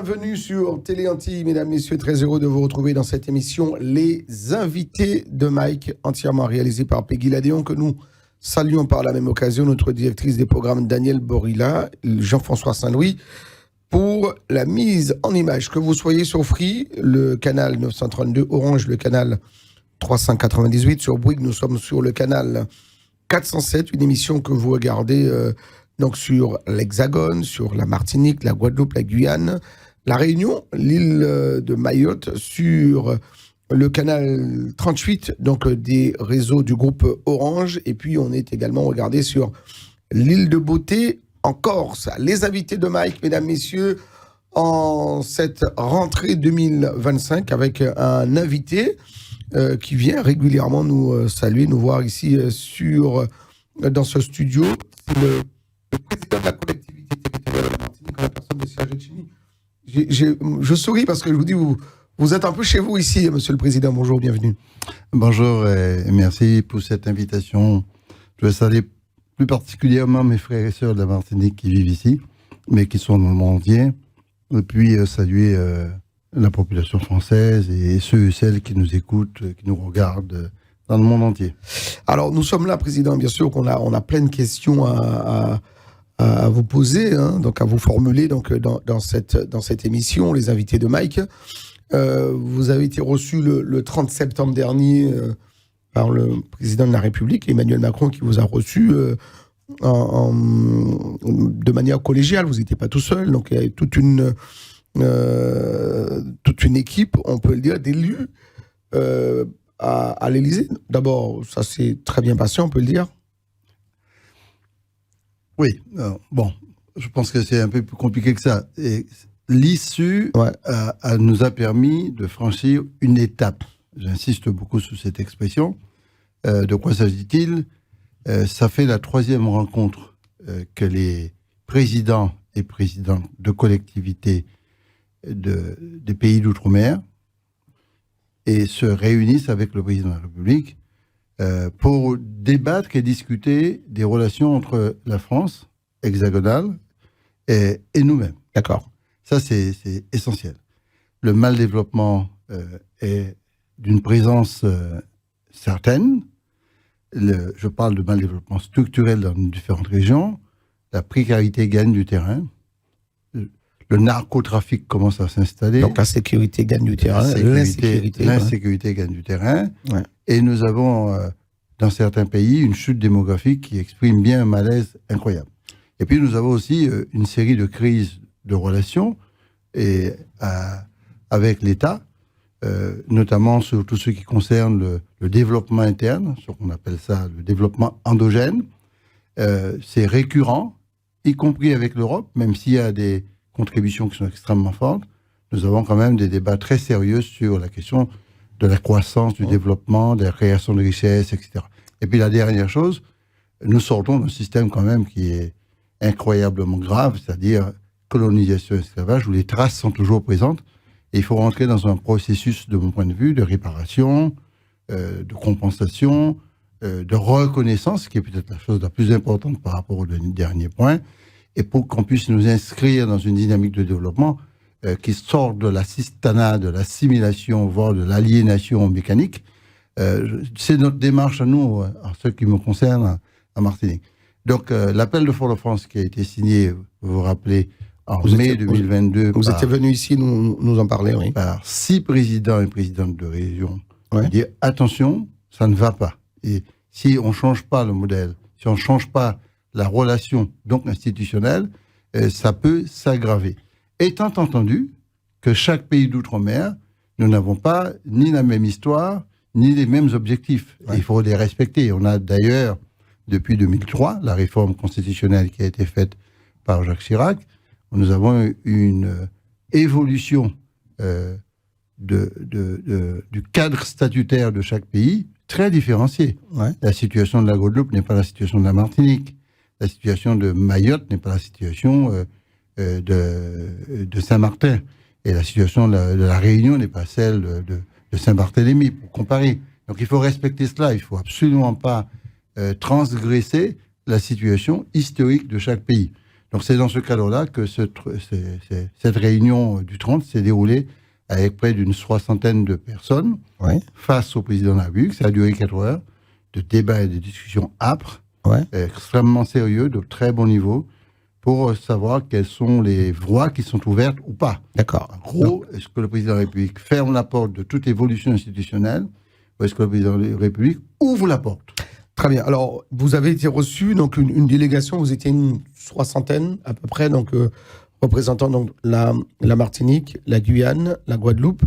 bienvenue sur Télé Antilles, mesdames, messieurs, très heureux de vous retrouver dans cette émission Les Invités de Mike, entièrement réalisée par Peggy Ladéon, que nous saluons par la même occasion, notre directrice des programmes Daniel Borilla, Jean-François Saint-Louis, pour la mise en image. Que vous soyez sur Free, le canal 932, Orange, le canal 398, sur Bouygues, nous sommes sur le canal 407, une émission que vous regardez donc sur l'Hexagone, sur la Martinique, la Guadeloupe, la Guyane, la Réunion, l'île de Mayotte, sur le canal 38, donc des réseaux du groupe Orange, et puis on est également regardé sur l'île de Beauté en Corse. Les invités de Mike, mesdames, messieurs, en cette rentrée 2025 avec un invité qui vient régulièrement nous saluer, nous voir ici dans ce studio. C'est le président de la collectivité territoriale de la Martinique, en la personne de Serge Etchini. Je souris parce que je vous dis, vous êtes un peu chez vous ici, monsieur le président. Bonjour, bienvenue. Bonjour et merci pour cette invitation. Je veux saluer plus particulièrement mes frères et sœurs de la Martinique qui vivent ici, mais qui sont dans le monde entier. Et puis saluer la population française et ceux et celles qui nous écoutent, qui nous regardent dans le monde entier. Alors, nous sommes là, président, bien sûr qu'on a plein de questions à vous poser, hein, donc à vous formuler donc, dans cette émission, les invités de Mike. Vous avez été reçu le 30 septembre dernier par le président de la République, Emmanuel Macron, qui vous a reçu de manière collégiale. Vous n'étiez pas tout seul, donc il y avait toute une équipe, on peut le dire, d'élus à l'Élysée. D'abord, ça s'est très bien passé, on peut le dire. Oui, bon, je pense que c'est un peu plus compliqué que ça. Et l'issue nous a permis de franchir une étape. J'insiste beaucoup sur cette expression. De quoi s'agit-il ? Ça fait la 3e rencontre que les présidents et présidentes de collectivités des pays d'outre-mer et se réunissent avec le président de la République pour débattre et discuter des relations entre la France hexagonale et nous-mêmes. D'accord. Ça, c'est essentiel. Le mal-développement est d'une présence certaine. Je parle de mal-développement structurel dans différentes régions. La précarité gagne du terrain. Le narcotrafic commence à s'installer. Donc la sécurité gagne du terrain. L'insécurité gagne du terrain. Ouais. Et nous avons, dans certains pays, une chute démographique qui exprime bien un malaise incroyable. Et puis nous avons aussi une série de crises de relations avec l'État, notamment sur tout ce qui concerne le développement interne, ce qu'on appelle ça le développement endogène. C'est récurrent, y compris avec l'Europe, même s'il y a des contributions qui sont extrêmement fortes. Nous avons quand même des débats très sérieux sur la question de la croissance, du développement, de la création de richesses, etc. Et puis la dernière chose, nous sortons d'un système quand même qui est incroyablement grave, c'est-à-dire colonisation et esclavage, où les traces sont toujours présentes. Et il faut rentrer dans un processus, de mon point de vue, de réparation, de compensation, de reconnaissance, qui est peut-être la chose la plus importante par rapport au dernier point, et pour qu'on puisse nous inscrire dans une dynamique de développement qui sort de l'assistanat, de l'assimilation, voire de l'aliénation mécanique. C'est notre démarche à nous, à ce qui me concerne, à Martinique. Donc, l'appel de Fort-de-France qui a été signé, vous vous rappelez, en mai 2022. Vous étiez venu ici nous en parler, oui. Par 6 présidents et présidentes de région. Ouais. Dire, attention, ça ne va pas. Et si on ne change pas le modèle, si on ne change pas la relation donc institutionnelle, ça peut s'aggraver. Étant entendu que chaque pays d'outre-mer, nous n'avons pas ni la même histoire, ni les mêmes objectifs. Ouais. Il faut les respecter. On a d'ailleurs, depuis 2003, la réforme constitutionnelle qui a été faite par Jacques Chirac. Nous avons une évolution du cadre statutaire de chaque pays très différenciée. Ouais. La situation de la Guadeloupe n'est pas la situation de la Martinique. La situation de Mayotte n'est pas la situation de Saint-Martin. Et la situation de la Réunion n'est pas celle de Saint-Barthélemy, pour comparer. Donc il faut respecter cela. Il ne faut absolument pas transgresser la situation historique de chaque pays. Donc c'est dans ce cadre-là que cette réunion du 30 s'est déroulée avec près d'une 60aine de personnes face au président de la République. Ça a duré 4 heures de débats et de discussions âpres, extrêmement sérieux, de très bon niveau, pour savoir quelles sont les voies qui sont ouvertes ou pas. D'accord. En gros, est-ce que le président de la République ferme la porte de toute évolution institutionnelle ou est-ce que le président de la République ouvre la porte? Très bien. Alors, vous avez été reçu, donc une délégation, vous étiez une 60aine à peu près, donc représentant donc, la Martinique, la Guyane, la Guadeloupe.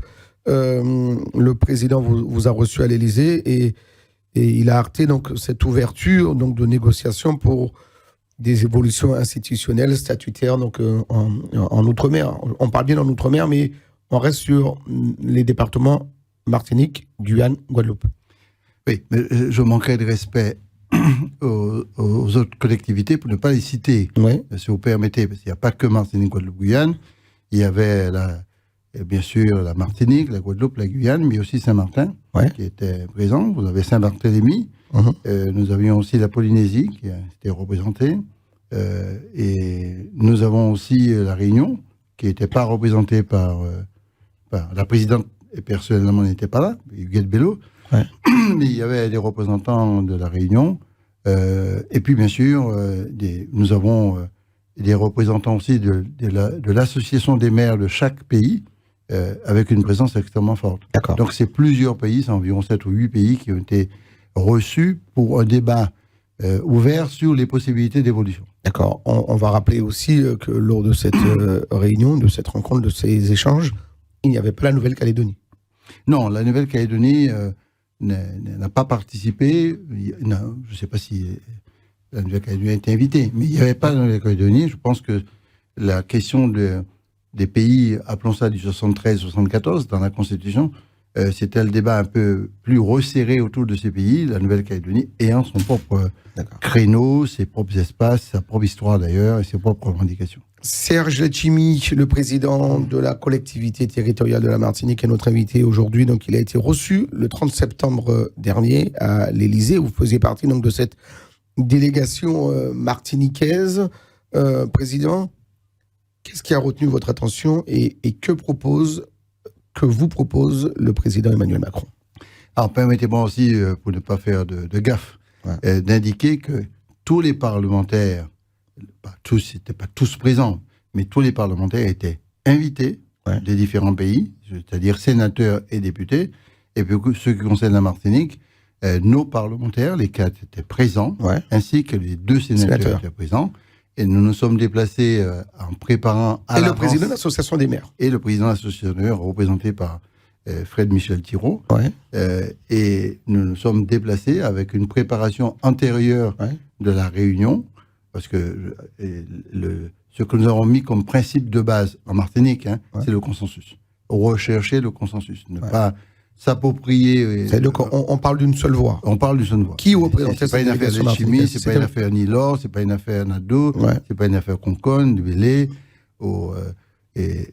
Le président vous a reçu à l'Élysée et il a acté donc, cette ouverture donc, de négociations pour des évolutions institutionnelles, statutaires donc, en Outre-mer. On parle bien en Outre-mer, mais on reste sur les départements Martinique, Guyane, Guadeloupe. Oui, mais je manquerai de respect aux autres collectivités pour ne pas les citer, si vous permettez, parce qu'il n'y a pas que Martinique, Guadeloupe, Guyane. Il y avait bien sûr la Martinique, la Guadeloupe, la Guyane, mais aussi Saint-Martin qui était présent. Vous avez Saint-Barthélemy. Nous avions aussi la Polynésie qui était représentée. Et nous avons aussi la Réunion qui n'était pas représentée par la présidente, et personnellement n'était pas là, Huguette Bello. Mais il y avait des représentants de la Réunion. Et puis, bien sûr, nous avons des représentants aussi de l'association des maires de chaque pays, avec une présence extrêmement forte. D'accord. Donc, c'est plusieurs pays, c'est environ 7 ou 8 pays qui ont été reçus pour un débat ouvert sur les possibilités d'évolution. D'accord. On va rappeler aussi que lors de cette réunion, de cette rencontre, de ces échanges, il n'y avait pas la Nouvelle-Calédonie. Non, la Nouvelle-Calédonie n'a pas participé. Je ne sais pas si la Nouvelle-Calédonie a été invitée, mais il n'y avait pas la Nouvelle-Calédonie. Je pense que la question des pays, appelons ça du 73-74 dans la Constitution, c'était le débat un peu plus resserré autour de ces pays, la Nouvelle-Calédonie ayant son propre créneau, ses propres espaces, sa propre histoire d'ailleurs, et ses propres revendications. Serge Letchimy, le président de la collectivité territoriale de la Martinique, est notre invité aujourd'hui. Donc, il a été reçu le 30 septembre dernier à l'Élysée. Vous faisiez partie donc de cette délégation martiniquaise. Président, qu'est-ce qui a retenu votre attention et que vous propose le président Emmanuel Macron? Alors, permettez-moi aussi, pour ne pas faire de gaffe, d'indiquer que tous les parlementaires, n'étaient pas tous présents, mais tous les parlementaires étaient invités des différents pays, c'est-à-dire sénateurs et députés. Et puis, ce qui concerne la Martinique, nos parlementaires, les 4 étaient présents, ainsi que les 2 sénateurs étaient présents. Et nous nous sommes déplacés en préparant à le président de l'association des maires. Et le président de l'association des maires, représenté par Fred Michel Thiraud. Et nous nous sommes déplacés avec une préparation antérieure de la réunion, parce que ce que nous avons mis comme principe de base en Martinique, c'est le consensus. Rechercher le consensus, ne pas s'approprier. On parle d'une seule voix. On parle d'une seule voix. Qui représente cette délégation? C'est pas une affaire de chimie, c'est pas une affaire Nilor, c'est pas une affaire Nadeau, c'est pas une affaire Concon, de Vélé, et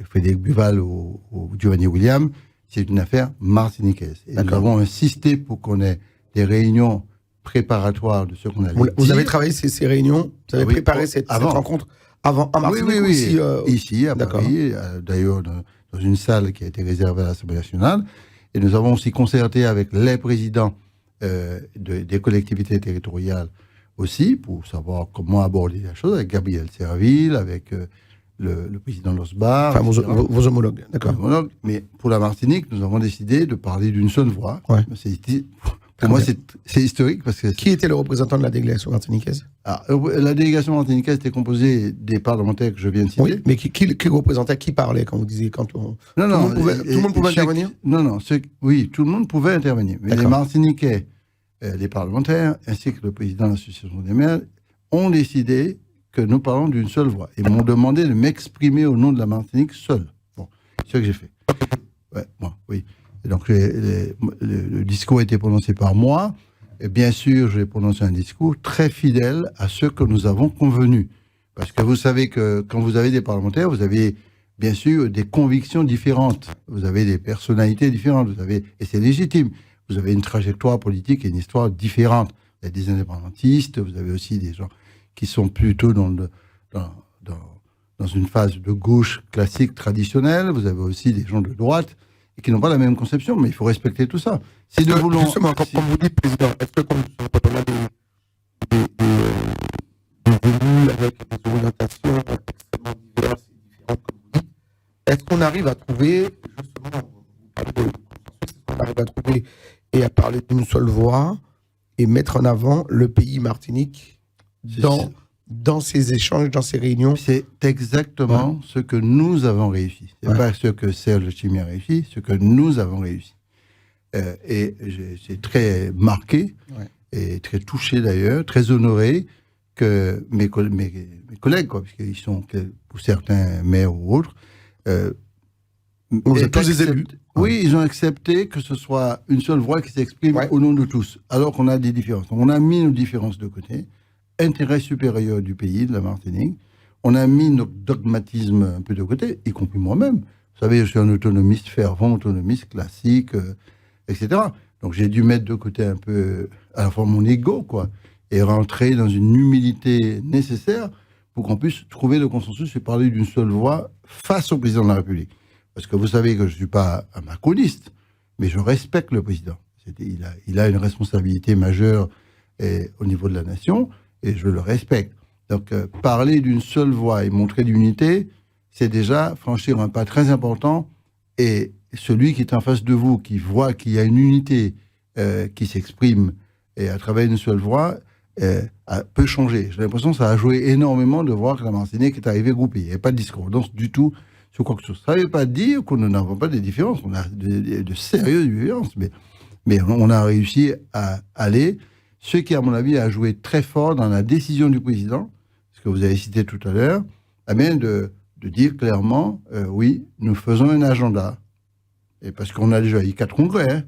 Frédéric Buval ou Giovanni William. C'est une affaire martiniquaise. Et nous avons insisté pour qu'on ait des réunions préparatoires de ce qu'on allait dire. Vous avez travaillé ces réunions, vous avez préparé cette rencontre avant en Martinique? Oui. Ici, à Paris, d'ailleurs dans une salle qui a été réservée à l'Assemblée nationale. Et nous avons aussi concerté avec les présidents des collectivités territoriales aussi, pour savoir comment aborder la chose, avec Gabriel Serville, avec le président Losbar. Enfin, vos homologues, d'accord. Mais pour la Martinique, nous avons décidé de parler d'une seule voix. Pour moi, c'est historique. Parce que qui était le représentant de la délégation martiniquaise? La délégation martiniquaise était composée des parlementaires que je viens de citer. Oui, mais qui représentait, qui parlait quand vous disiez tout le monde pouvait intervenir? Non, oui, tout le monde pouvait intervenir. Mais les Martiniquais, les parlementaires, ainsi que le président de l'association des maires, ont décidé que nous parlons d'une seule voix. Ils m'ont demandé de m'exprimer au nom de la Martinique seul. Bon, c'est ce que j'ai fait. Oui. Et donc, le discours a été prononcé par moi. Et bien sûr, j'ai prononcé un discours très fidèle à ce que nous avons convenu. Parce que vous savez que quand vous avez des parlementaires, vous avez bien sûr des convictions différentes. Vous avez des personnalités différentes. Et c'est légitime. Vous avez une trajectoire politique et une histoire différente. Il y a des indépendantistes, vous avez aussi des gens qui sont plutôt dans dans une phase de gauche classique, traditionnelle. Vous avez aussi des gens de droite et qui n'ont pas la même conception, mais il faut respecter tout ça. Si nous voulons... Justement, comme vous dites, Président, est-ce que quand on a des élus avec des orientations extrêmement diverses et différentes, comme vous dites, est-ce qu'on arrive à trouver, justement, vous parlez de consensus, est-ce qu'on arrive à trouver et à parler d'une seule voix et mettre en avant le pays Martinique dans ces échanges, dans ces réunions? C'est exactement ce que nous avons réussi. Ce n'est pas ce que Serge Letchimy a réussi, ce que nous avons réussi. Et j'ai très marqué et très touché d'ailleurs, très honoré que mes collègues, quoi, puisqu'ils sont pour certains maires ou autres, vous êtes tous des élus. Oui, ils ont accepté que ce soit une seule voix qui s'exprime au nom de tous, alors qu'on a des différences. On a mis nos différences de côté, intérêt supérieur du pays, de la Martinique. On a mis notre dogmatisme un peu de côté, y compris moi-même. Vous savez, je suis un autonomiste fervent, autonomiste classique, etc. Donc j'ai dû mettre de côté un peu à la fois mon ego, quoi, et rentrer dans une humilité nécessaire pour qu'on puisse trouver le consensus et parler d'une seule voix face au président de la République. Parce que vous savez que je ne suis pas un macroniste, mais je respecte le président. Il a une responsabilité majeure au niveau de la nation, et je le respecte. Donc parler d'une seule voix et montrer l'unité, c'est déjà franchir un pas très important, et celui qui est en face de vous, qui voit qu'il y a une unité qui s'exprime, et à travers une seule voix, peut changer. J'ai l'impression que ça a joué énormément de voir que la Martinique est arrivée groupée. Il n'y a pas de discordance du tout sur quoi que ce soit. Ça ne veut pas dire que nous n'avons pas de différences. On a de sérieuses différences, mais on a réussi à aller. Ce qui, à mon avis, a joué très fort dans la décision du président, ce que vous avez cité tout à l'heure, de dire clairement, oui, nous faisons un agenda. Et parce qu'on a déjà eu 4 congrès, hein,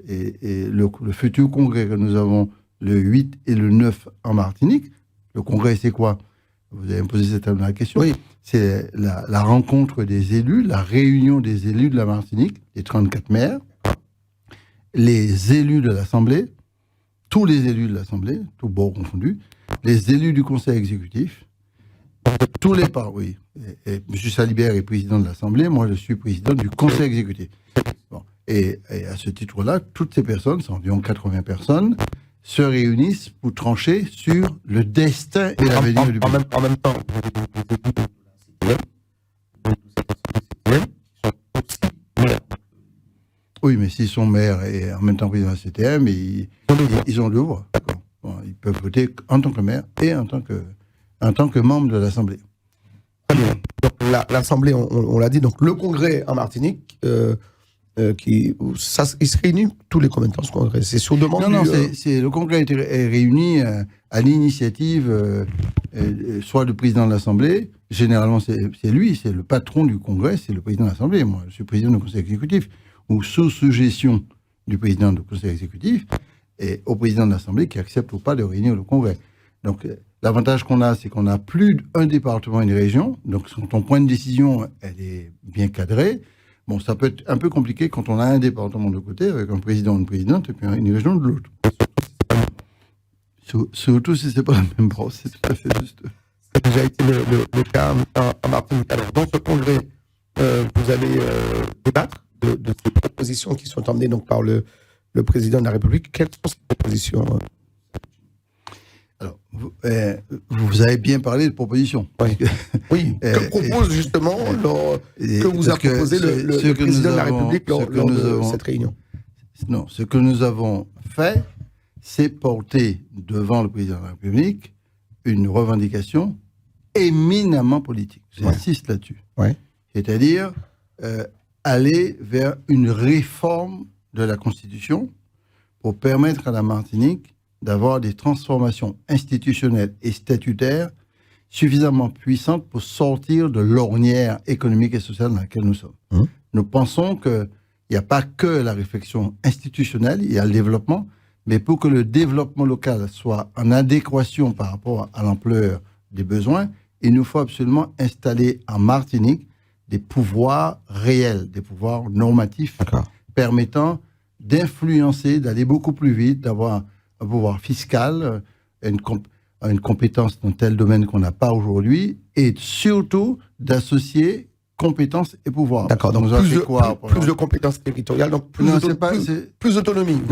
et le futur congrès que nous avons le 8 et le 9 en Martinique, le congrès, c'est quoi? Vous avez posé la question. Oui. C'est la rencontre des élus, la réunion des élus de la Martinique, les 34 maires, les élus de l'Assemblée, tous les élus de l'Assemblée, tous bords confondus, les élus du Conseil exécutif, tous les partis, oui. Et M. Salibert est président de l'Assemblée, moi je suis président du Conseil exécutif. Bon. Et à ce titre-là, toutes ces personnes, c'est environ 80 personnes, se réunissent pour trancher sur le destin et l'avenir du pays. En même temps, vous avez des élus de la Oui, mais s'ils sont maires et en même temps président de la CTM, ils ont deux voix. Bon, ils peuvent voter en tant que maire et en tant que membre de l'Assemblée. Très bien. Donc, l'Assemblée, on l'a dit, donc le Congrès en Martinique, il se réunit tous les combien de temps ce Congrès? C'est sur demande le Congrès est réuni à l'initiative soit du président de l'Assemblée, généralement c'est lui, c'est le patron du Congrès, c'est le président de l'Assemblée. Moi, je suis président du Conseil exécutif, ou sous suggestion du président du Conseil exécutif, et au président de l'Assemblée qui accepte ou pas de réunir le Congrès. Donc, l'avantage qu'on a, c'est qu'on a plus d'un département et une région. Donc, ton point de décision, elle est bien cadrée. Bon, ça peut être un peu compliqué quand on a un département de côté, avec un président ou une présidente, et puis une région de l'autre. Surtout si c'est pas la même brosse, c'est tout à fait juste. Ça a déjà été le cas en Martinique. Alors, dans ce congrès, vous allez débattre de ces propositions qui sont emmenées donc, par le président de la République. Quelles sont ces propositions? Alors, vous avez bien parlé de propositions. Oui. Oui. Que propose justement, que vous a proposé le président de la République lors de cette réunion? Non, ce que nous avons fait, c'est porter devant le président de la République une revendication éminemment politique. J'insiste là-dessus. Ouais. C'est-à-dire aller vers une réforme de la Constitution pour permettre à la Martinique d'avoir des transformations institutionnelles et statutaires suffisamment puissantes pour sortir de l'ornière économique et sociale dans laquelle nous sommes. Nous pensons qu'il n'y a pas que la réflexion institutionnelle, il y a le développement, mais pour que le développement local soit en adéquation par rapport à l'ampleur des besoins, il nous faut absolument installer en Martinique des pouvoirs réels, des pouvoirs normatifs permettant d'influencer, d'aller beaucoup plus vite, d'avoir un pouvoir fiscal, une compétence dans tel domaine qu'on n'a pas aujourd'hui, et surtout d'associer compétences et pouvoir. D'accord, donc plus de compétences territoriales, donc plus d'autonomie.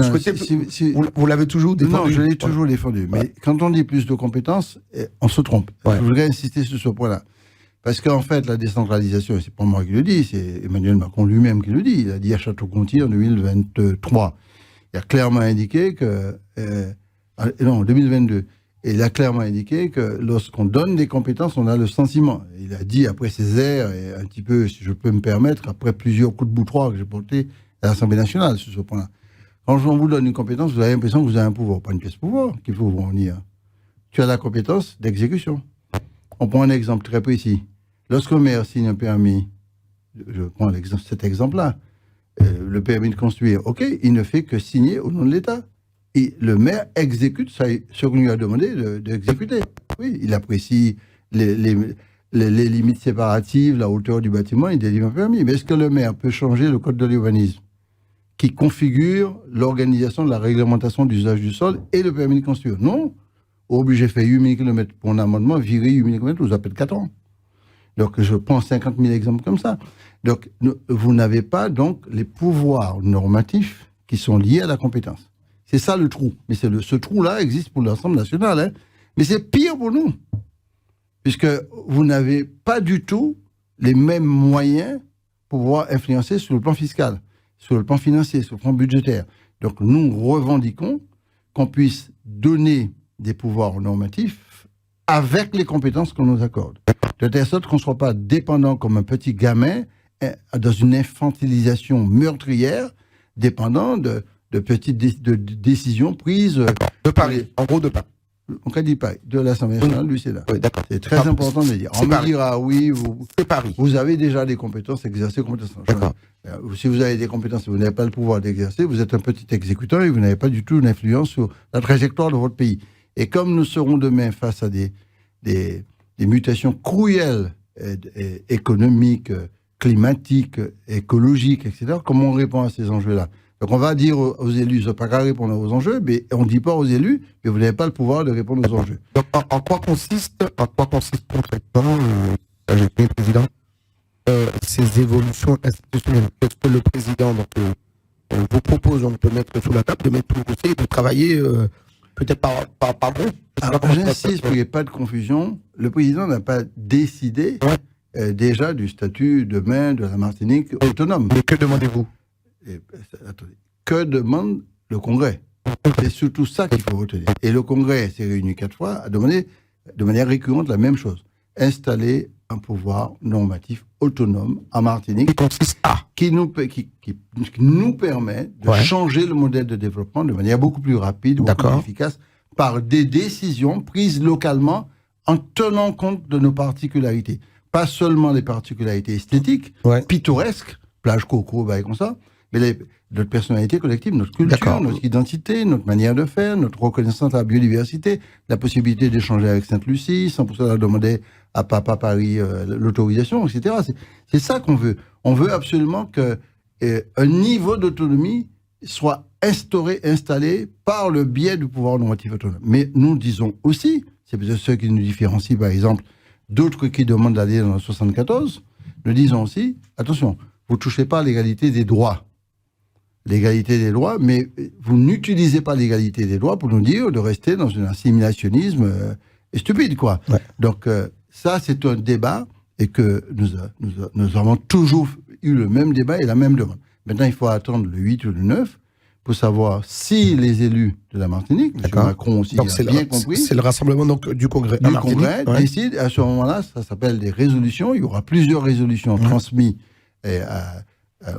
Vous l'avez toujours défendu. Non, je l'ai toujours défendu. Ouais. Mais quand on dit plus de compétences, on se trompe. Ouais. Je voudrais insister sur ce point-là. Parce qu'en fait, la décentralisation, c'est pas moi qui le dis, c'est Emmanuel Macron lui-même qui le dit. Il a dit à Château-Gontier en 2023. Il a clairement indiqué que... en 2022. Et il a clairement indiqué que lorsqu'on donne des compétences, on a le sentiment. Il a dit après ses airs, et un petit peu, si je peux me permettre, après plusieurs coups de boutoir que j'ai portés à l'Assemblée nationale sur ce point-là. Quand on vous donne une compétence, vous avez l'impression que vous avez un pouvoir, pas une pièce pouvoir qu'il faut vous revenir. Tu as la compétence d'exécution. On prend un exemple très précis. Lorsqu'un maire signe un permis, je prends cet exemple-là, le permis de construire, ok, il ne fait que signer au nom de l'État. Et le maire exécute ce qu'on lui a demandé d'exécuter. Oui, il apprécie les limites séparatives, la hauteur du bâtiment, il délivre un permis. Mais est-ce que le maire peut changer le code de l'urbanisme qui configure l'organisation de la réglementation d'usage du sol et le permis de construire? Non. Obligé de faire 8000 km pour un amendement, virer 8000 km, vous appelez 4 ans. Donc, je prends 50 000 exemples comme ça. Donc, vous n'avez pas donc les pouvoirs normatifs qui sont liés à la compétence. C'est ça le trou. Mais ce trou-là existe pour l'ensemble national. Hein. Mais c'est pire pour nous. Puisque vous n'avez pas du tout les mêmes moyens pour pouvoir influencer sur le plan fiscal, sur le plan financier, sur le plan budgétaire. Donc nous revendiquons qu'on puisse donner des pouvoirs normatifs avec les compétences qu'on nous accorde. De telle sorte qu'on ne soit pas dépendant comme un petit gamin dans une infantilisation meurtrière, dépendant de petites décisions prises... De Paris, en gros de Paris. On ne dit pas, de l'Assemblée nationale, du Sénat. Oui, d'accord. C'est très important de le dire. On me dira, oui, vous avez déjà des compétences, exercer compétences. D'accord. Si vous avez des compétences et vous n'avez pas le pouvoir d'exercer, vous êtes un petit exécutant et vous n'avez pas du tout une influence sur la trajectoire de votre pays. Et comme nous serons demain face à des mutations cruelles économiques, climatiques, écologiques, etc., comment on répond à ces enjeux-là? Donc on va dire aux élus, ils n'ont pas qu'à répondre aux enjeux, mais on ne dit pas aux élus que vous n'avez pas le pouvoir de répondre aux enjeux. Donc en quoi consiste concrètement, Président, ces évolutions institutionnelles? Qu'est-ce que le Président vous propose de mettre sous la table, de mettre tout le dossier, de travailler peut-être par groupe? J'insiste pour qu'il n'y ait pas de confusion. Le Président n'a pas décidé déjà du statut demain de la Martinique autonome. Mais que demandez-vous? Attendez, que demande le Congrès? C'est surtout ça qu'il faut retenir. Et le Congrès s'est réuni 4 fois à demander de manière récurrente la même chose. Installer un pouvoir normatif autonome en Martinique qui nous permet de changer le modèle de développement de manière beaucoup plus rapide, beaucoup plus efficace, par des décisions prises localement en tenant compte de nos particularités. Pas seulement les particularités esthétiques, pittoresques, plage coco, comme ça, mais notre personnalité collective, notre culture, notre identité, notre manière de faire, notre reconnaissance à la biodiversité, la possibilité d'échanger avec Sainte-Lucie, sans pour cela demander à Papa Paris l'autorisation, etc. C'est ça qu'on veut. On veut absolument qu'un niveau d'autonomie soit installé par le biais du pouvoir normatif autonome. Mais nous disons aussi, c'est peut-être ce qui nous différencie, par exemple, d'autres qui demandent d'aller dans le 74, nous disons aussi, attention, vous ne touchez pas à l'égalité des droits. L'égalité des droits, mais vous n'utilisez pas l'égalité des droits pour nous dire de rester dans un assimilationnisme stupide, quoi. Ouais. Donc, ça, c'est un débat et que nous avons toujours eu le même débat et la même demande. Maintenant, il faut attendre le 8 ou le 9 pour savoir si les élus de la Martinique, M. Macron aussi a bien compris... C'est le rassemblement donc, du Congrès. Du Congrès décide, à ce moment-là, ça s'appelle des résolutions. Il y aura plusieurs résolutions transmises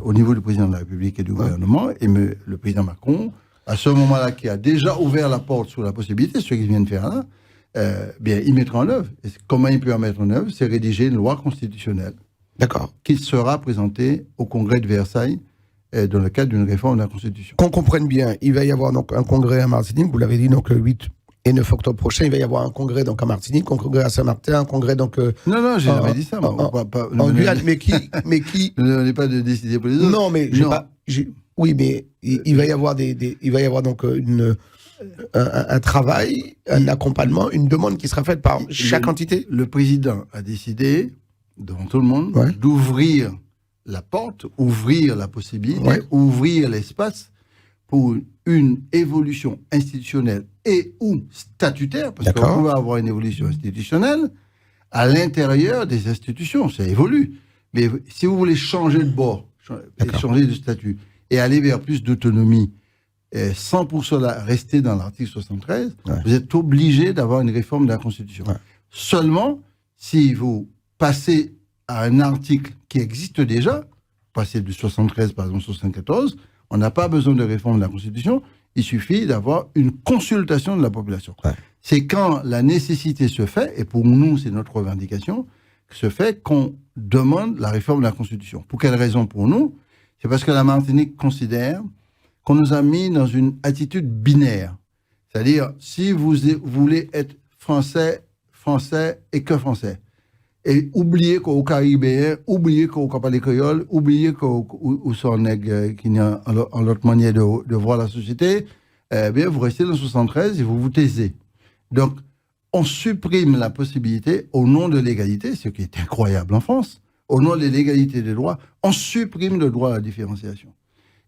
au niveau du président de la République et du gouvernement, et le président Macron, à ce moment-là, qui a déjà ouvert la porte sur la possibilité, ce qu'il vient de faire là, bien, il mettra en œuvre. Et comment il peut en mettre en œuvre? C'est rédiger une loi constitutionnelle qui sera présentée au Congrès de Versailles dans le cadre d'une réforme de la Constitution. Qu'on comprenne bien, il va y avoir donc un congrès à Martinique, vous l'avez dit, donc le 8 et 9 octobre prochain, il va y avoir un congrès donc à Martinique, un congrès à Saint-Martin, un congrès donc... non, j'ai jamais dit ça. En Guyane, mais qui... Je n'ai pas de décider pour les autres. Non, mais... Oui, mais il va y avoir il va y avoir donc un travail, un accompagnement, une demande qui sera faite par chaque entité. Le président a décidé, devant tout le monde, Ouais. d'ouvrir la porte, ouvrir la possibilité, Ouais. ouvrir l'espace pour une évolution institutionnelle et ou statutaire, parce D'accord. qu'on peut avoir une évolution institutionnelle à l'intérieur des institutions, ça évolue. Mais si vous voulez changer de bord, D'accord. changer de statut et aller vers plus d'autonomie, sans pour cela rester dans l'article 73, Ouais. vous êtes obligé d'avoir une réforme de la Constitution. Ouais. Seulement, si vous passez à un article qui existe déjà, passer du 73 par exemple au 74, on n'a pas besoin de réforme de la Constitution, il suffit d'avoir une consultation de la population. Ouais. C'est quand la nécessité se fait, et pour nous c'est notre revendication, se fait qu'on demande la réforme de la Constitution. Pour quelle raison pour nous? C'est parce que la Martinique considère qu'on nous a mis dans une attitude binaire. C'est-à-dire, si vous voulez être français et que français, et oubliez qu'au Caribéen, oubliez qu'au parle créole, oubliez qu'au sont nègres qui n'y a en l'autre manière de voir la société, bien, vous restez dans 73 et vous vous taisez. Donc, on supprime la possibilité, au nom de l'égalité, ce qui est incroyable en France, au nom de l'égalité des droits, on supprime le droit à la différenciation.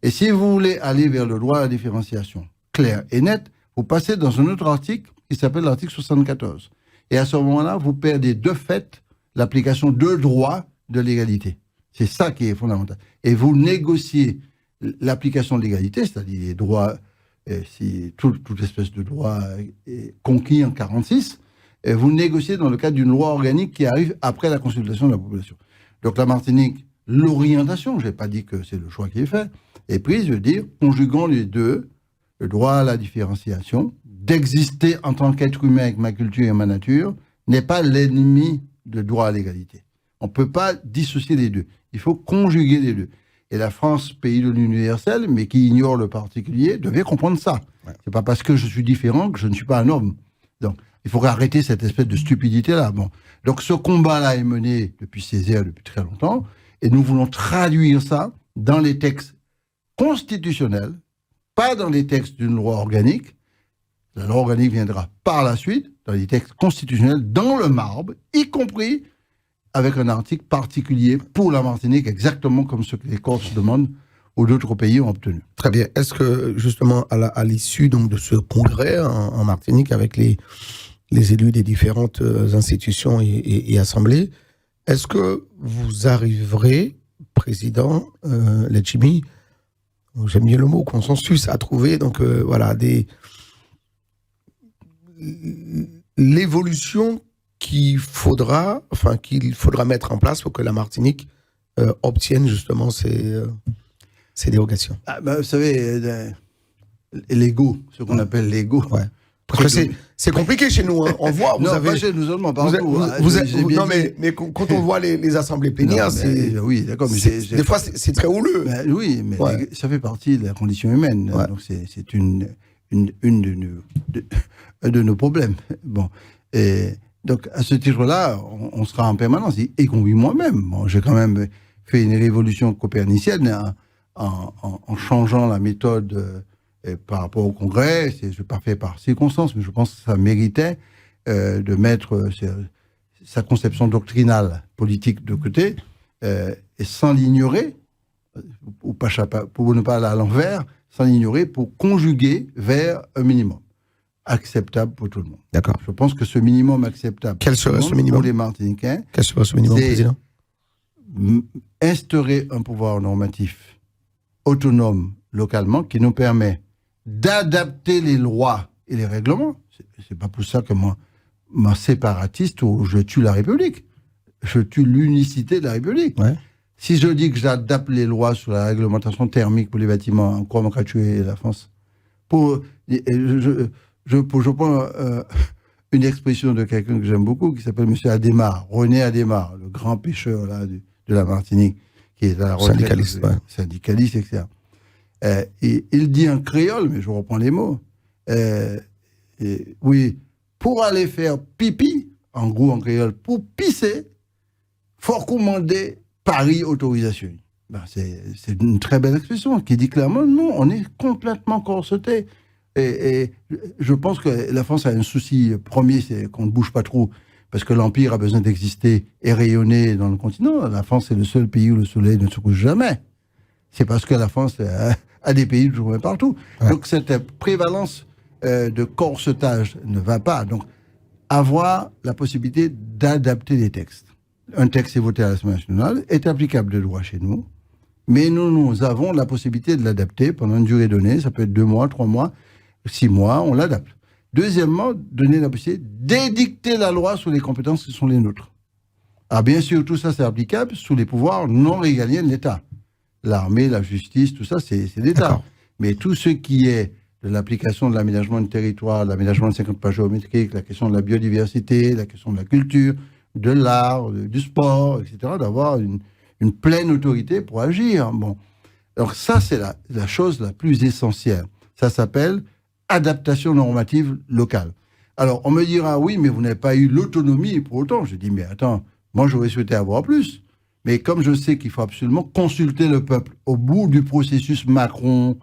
Et si vous voulez aller vers le droit à la différenciation clair et net, vous passez dans un autre article qui s'appelle l'article 74. Et à ce moment-là, vous perdez de fait l'application de droit de l'égalité. C'est ça qui est fondamental. Et vous négociez l'application de l'égalité, c'est-à-dire les droits, toute espèce de droit conquis en 1946, vous négociez dans le cadre d'une loi organique qui arrive après la consultation de la population. Donc la Martinique, l'orientation, je n'ai pas dit que c'est le choix qui est fait, est prise, je veux dire, conjuguant les deux, le droit à la différenciation, d'exister en tant qu'être humain avec ma culture et ma nature, n'est pas l'ennemi de droit à l'égalité. On ne peut pas dissocier les deux. Il faut conjuguer les deux. Et la France, pays de l'universel, mais qui ignore le particulier, devait comprendre ça. Ouais. C'est pas parce que je suis différent que je ne suis pas un homme. Donc, il faut arrêter cette espèce de stupidité-là. Bon. Donc, ce combat-là est mené depuis Césaire, depuis très longtemps, et nous voulons traduire ça dans les textes constitutionnels, pas dans les textes d'une loi organique. La loi organique viendra par la suite, dans les textes constitutionnels, dans le marbre, y compris avec un article particulier pour la Martinique, exactement comme ce que les Corses demandent ou d'autres pays ont obtenu. Très bien. Est-ce que, justement, à l'issue donc, de ce congrès en Martinique, avec les élus des différentes institutions et assemblées, est-ce que vous arriverez, président Letchimy, j'aime bien le mot consensus, à trouver donc, voilà, l'évolution qu'il faudra mettre en place pour que la Martinique obtienne justement ces dérogations. Ah ben, vous savez, l'ego, ce qu'on appelle l'ego. Ouais. Parce que c'est compliqué chez nous. Hein. On voit, vous non, avez. Pas chez nous seulement, partout. Non, mais quand on voit les assemblées plénières, c'est. Oui, d'accord. Des fois, c'est très houleux. Mais, oui, mais ouais. Ça fait partie de la condition humaine. Ouais. Donc, c'est une de nos problèmes. Bon. Et donc, à ce titre-là, on sera en permanence, y compris moi-même. Bon, j'ai quand même fait une révolution copernicienne en changeant la méthode par rapport au Congrès. Je ne l'ai pas fait par circonstance, mais je pense que ça méritait de mettre sa conception doctrinale politique de côté et sans l'ignorer, pour ne pas aller à l'envers, sans l'ignorer, pour conjuguer vers un minimum acceptable pour tout le monde. D'accord. Je pense que ce minimum acceptable Quel serait ce minimum pour les Martiniquais, quel serait ce minimum, président? Instaurer un pouvoir normatif autonome localement qui nous permet d'adapter les lois et les règlements. C'est pas pour ça que moi séparatiste ou je tue la République. Je tue l'unicité de la République. Ouais. Si je dis que j'adapte les lois sur la réglementation thermique pour les bâtiments, en quoi on va tuer la France? Je prends une expression de quelqu'un que j'aime beaucoup, qui s'appelle M. Adhémar, René Adhémar, le grand pêcheur là, de la Martinique, qui est à la retraite, syndicaliste, etc. Et il dit en créole, mais je reprends les mots, oui, pour aller faire pipi, en gros en créole, pour pisser, faut commander Paris autorisation. Ben c'est une très belle expression qui dit clairement, non, on est complètement corseté. Et je pense que la France a un souci premier, c'est qu'on ne bouge pas trop, parce que l'Empire a besoin d'exister et rayonner dans le continent. La France est le seul pays où le soleil ne se couche jamais. C'est parce que la France a des pays toujours partout. Ouais. Donc cette prévalence de corsetage ne va pas. Donc avoir la possibilité d'adapter les textes. Un texte est voté à l'Assemblée nationale, est applicable de droit chez nous, mais nous avons la possibilité de l'adapter pendant une durée donnée. Ça peut être 2 mois, 3 mois, 6 mois, on l'adapte. Deuxièmement, donner la possibilité d'édicter la loi sur les compétences qui sont les nôtres. Alors bien sûr, tout ça c'est applicable sous les pouvoirs non régaliens de l'État. L'armée, la justice, tout ça c'est l'État. D'accord. Mais tout ce qui est de l'application de l'aménagement de territoire, l'aménagement de 50 pages géométriques, la question de la biodiversité, la question de la culture, de l'art, du sport, etc., d'avoir une pleine autorité pour agir. Bon. Alors ça, c'est la chose la plus essentielle. Ça s'appelle adaptation normative locale. Alors, on me dira, oui, mais vous n'avez pas eu l'autonomie pour autant. Je dis, mais attends, moi, j'aurais souhaité avoir plus. Mais comme je sais qu'il faut absolument consulter le peuple au bout du processus Macron,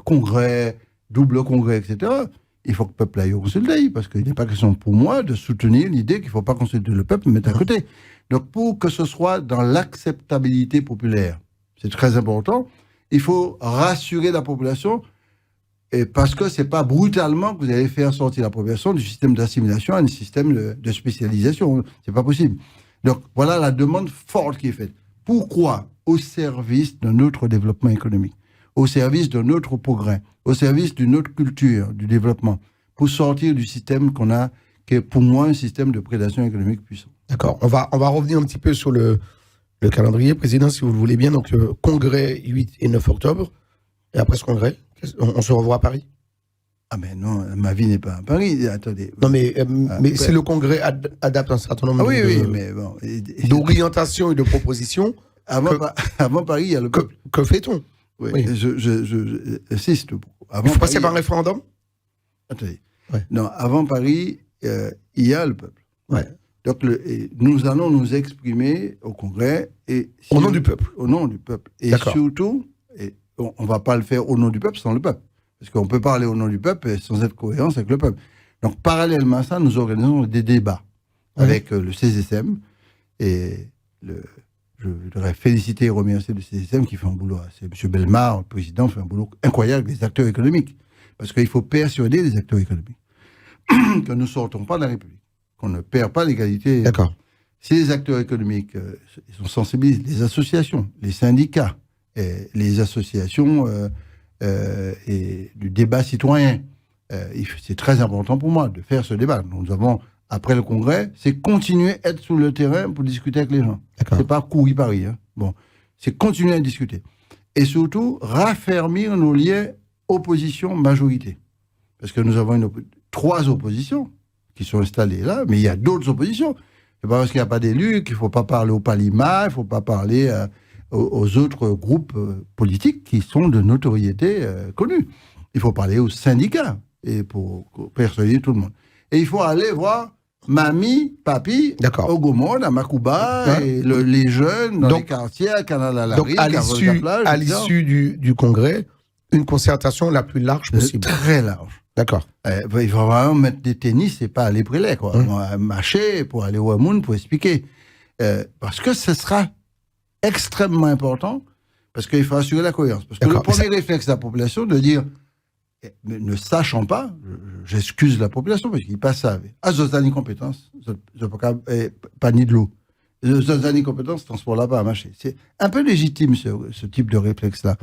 congrès, double congrès, etc., il faut que le peuple aille consulter, parce qu'il n'est pas question pour moi de soutenir l'idée qu'il ne faut pas consulter le peuple, mais mettre à côté. Donc, pour que ce soit dans l'acceptabilité populaire, c'est très important, il faut rassurer la population, et parce que ce n'est pas brutalement que vous allez faire sortir la population du système d'assimilation à un système de spécialisation. Ce n'est pas possible. Donc, voilà la demande forte qui est faite. Pourquoi? Au service de notre développement économique, au service de notre progrès, au service d'une autre culture, du développement, pour sortir du système qu'on a, qui est pour moi un système de prédation économique puissant. D'accord. On va revenir un petit peu sur le calendrier, Président, si vous le voulez bien. Donc, congrès 8 et 9 octobre. Et après ce congrès, on se revoit à Paris? Ah mais non, ma vie n'est pas à Paris. Attendez. Non, mais si le congrès adapte un certain nombre d'orientations et de propositions... Avant Paris, il y a le peuple. Que fait-on? Oui. Je insiste. Il faut passer par un référendum? Attendez. Ouais. Non, avant Paris, il y a le peuple. Ouais. Donc, nous allons nous exprimer au Congrès. Au nom du peuple. Au nom du peuple. Et surtout, on ne va pas le faire au nom du peuple sans le peuple. Parce qu'on peut parler au nom du peuple sans être cohérent avec le peuple. Donc, parallèlement à ça, nous organisons des débats avec le CSSM. Et je voudrais féliciter et remercier le CSSM qui fait un boulot. C'est M. Bellemare, le président, fait un boulot incroyable avec les acteurs économiques. Parce qu'il faut persuader les acteurs économiques que nous ne sortons pas de la République, qu'on ne perd pas l'égalité. D'accord. Si les acteurs économiques sont sensibilisés, les associations, les syndicats, les associations et du débat citoyen, c'est très important pour moi de faire ce débat. Nous avons, après le Congrès, c'est continuer à être sur le terrain pour discuter avec les gens. C'est pas courir Paris. Hein. Bon, c'est continuer à discuter. Et surtout, raffermir nos liens opposition-majorité. Parce que nous avons 3 oppositions qui sont installées là, mais il y a d'autres oppositions. C'est pas parce qu'il n'y a pas d'élus qu'il ne faut pas parler au Palima, il ne faut pas parler aux autres groupes politiques qui sont de notoriété connue. Il faut parler aux syndicats et pour persuader tout le monde. Et il faut aller voir mamie, papi, au Gaumont, à Macouba, et les jeunes dans les quartiers, à Canal-à-la-Rive. Donc, à l'issue du congrès, une concertation la plus large possible. Très large. D'accord. Il faut vraiment mettre des tennis et pas aller près quoi. Marcher pour aller au Hamoun pour expliquer. Parce que ce sera extrêmement important, parce qu'il faut assurer la cohérence. Parce que le premier réflexe de la population, de dire, ne sachant pas, j'excuse la population, parce qu'ils passent ça. Ah, je donne compétence, pas ni de l'eau. Je donne compétence, transport là-bas à marcher. C'est un peu légitime, ce type de réflexe-là.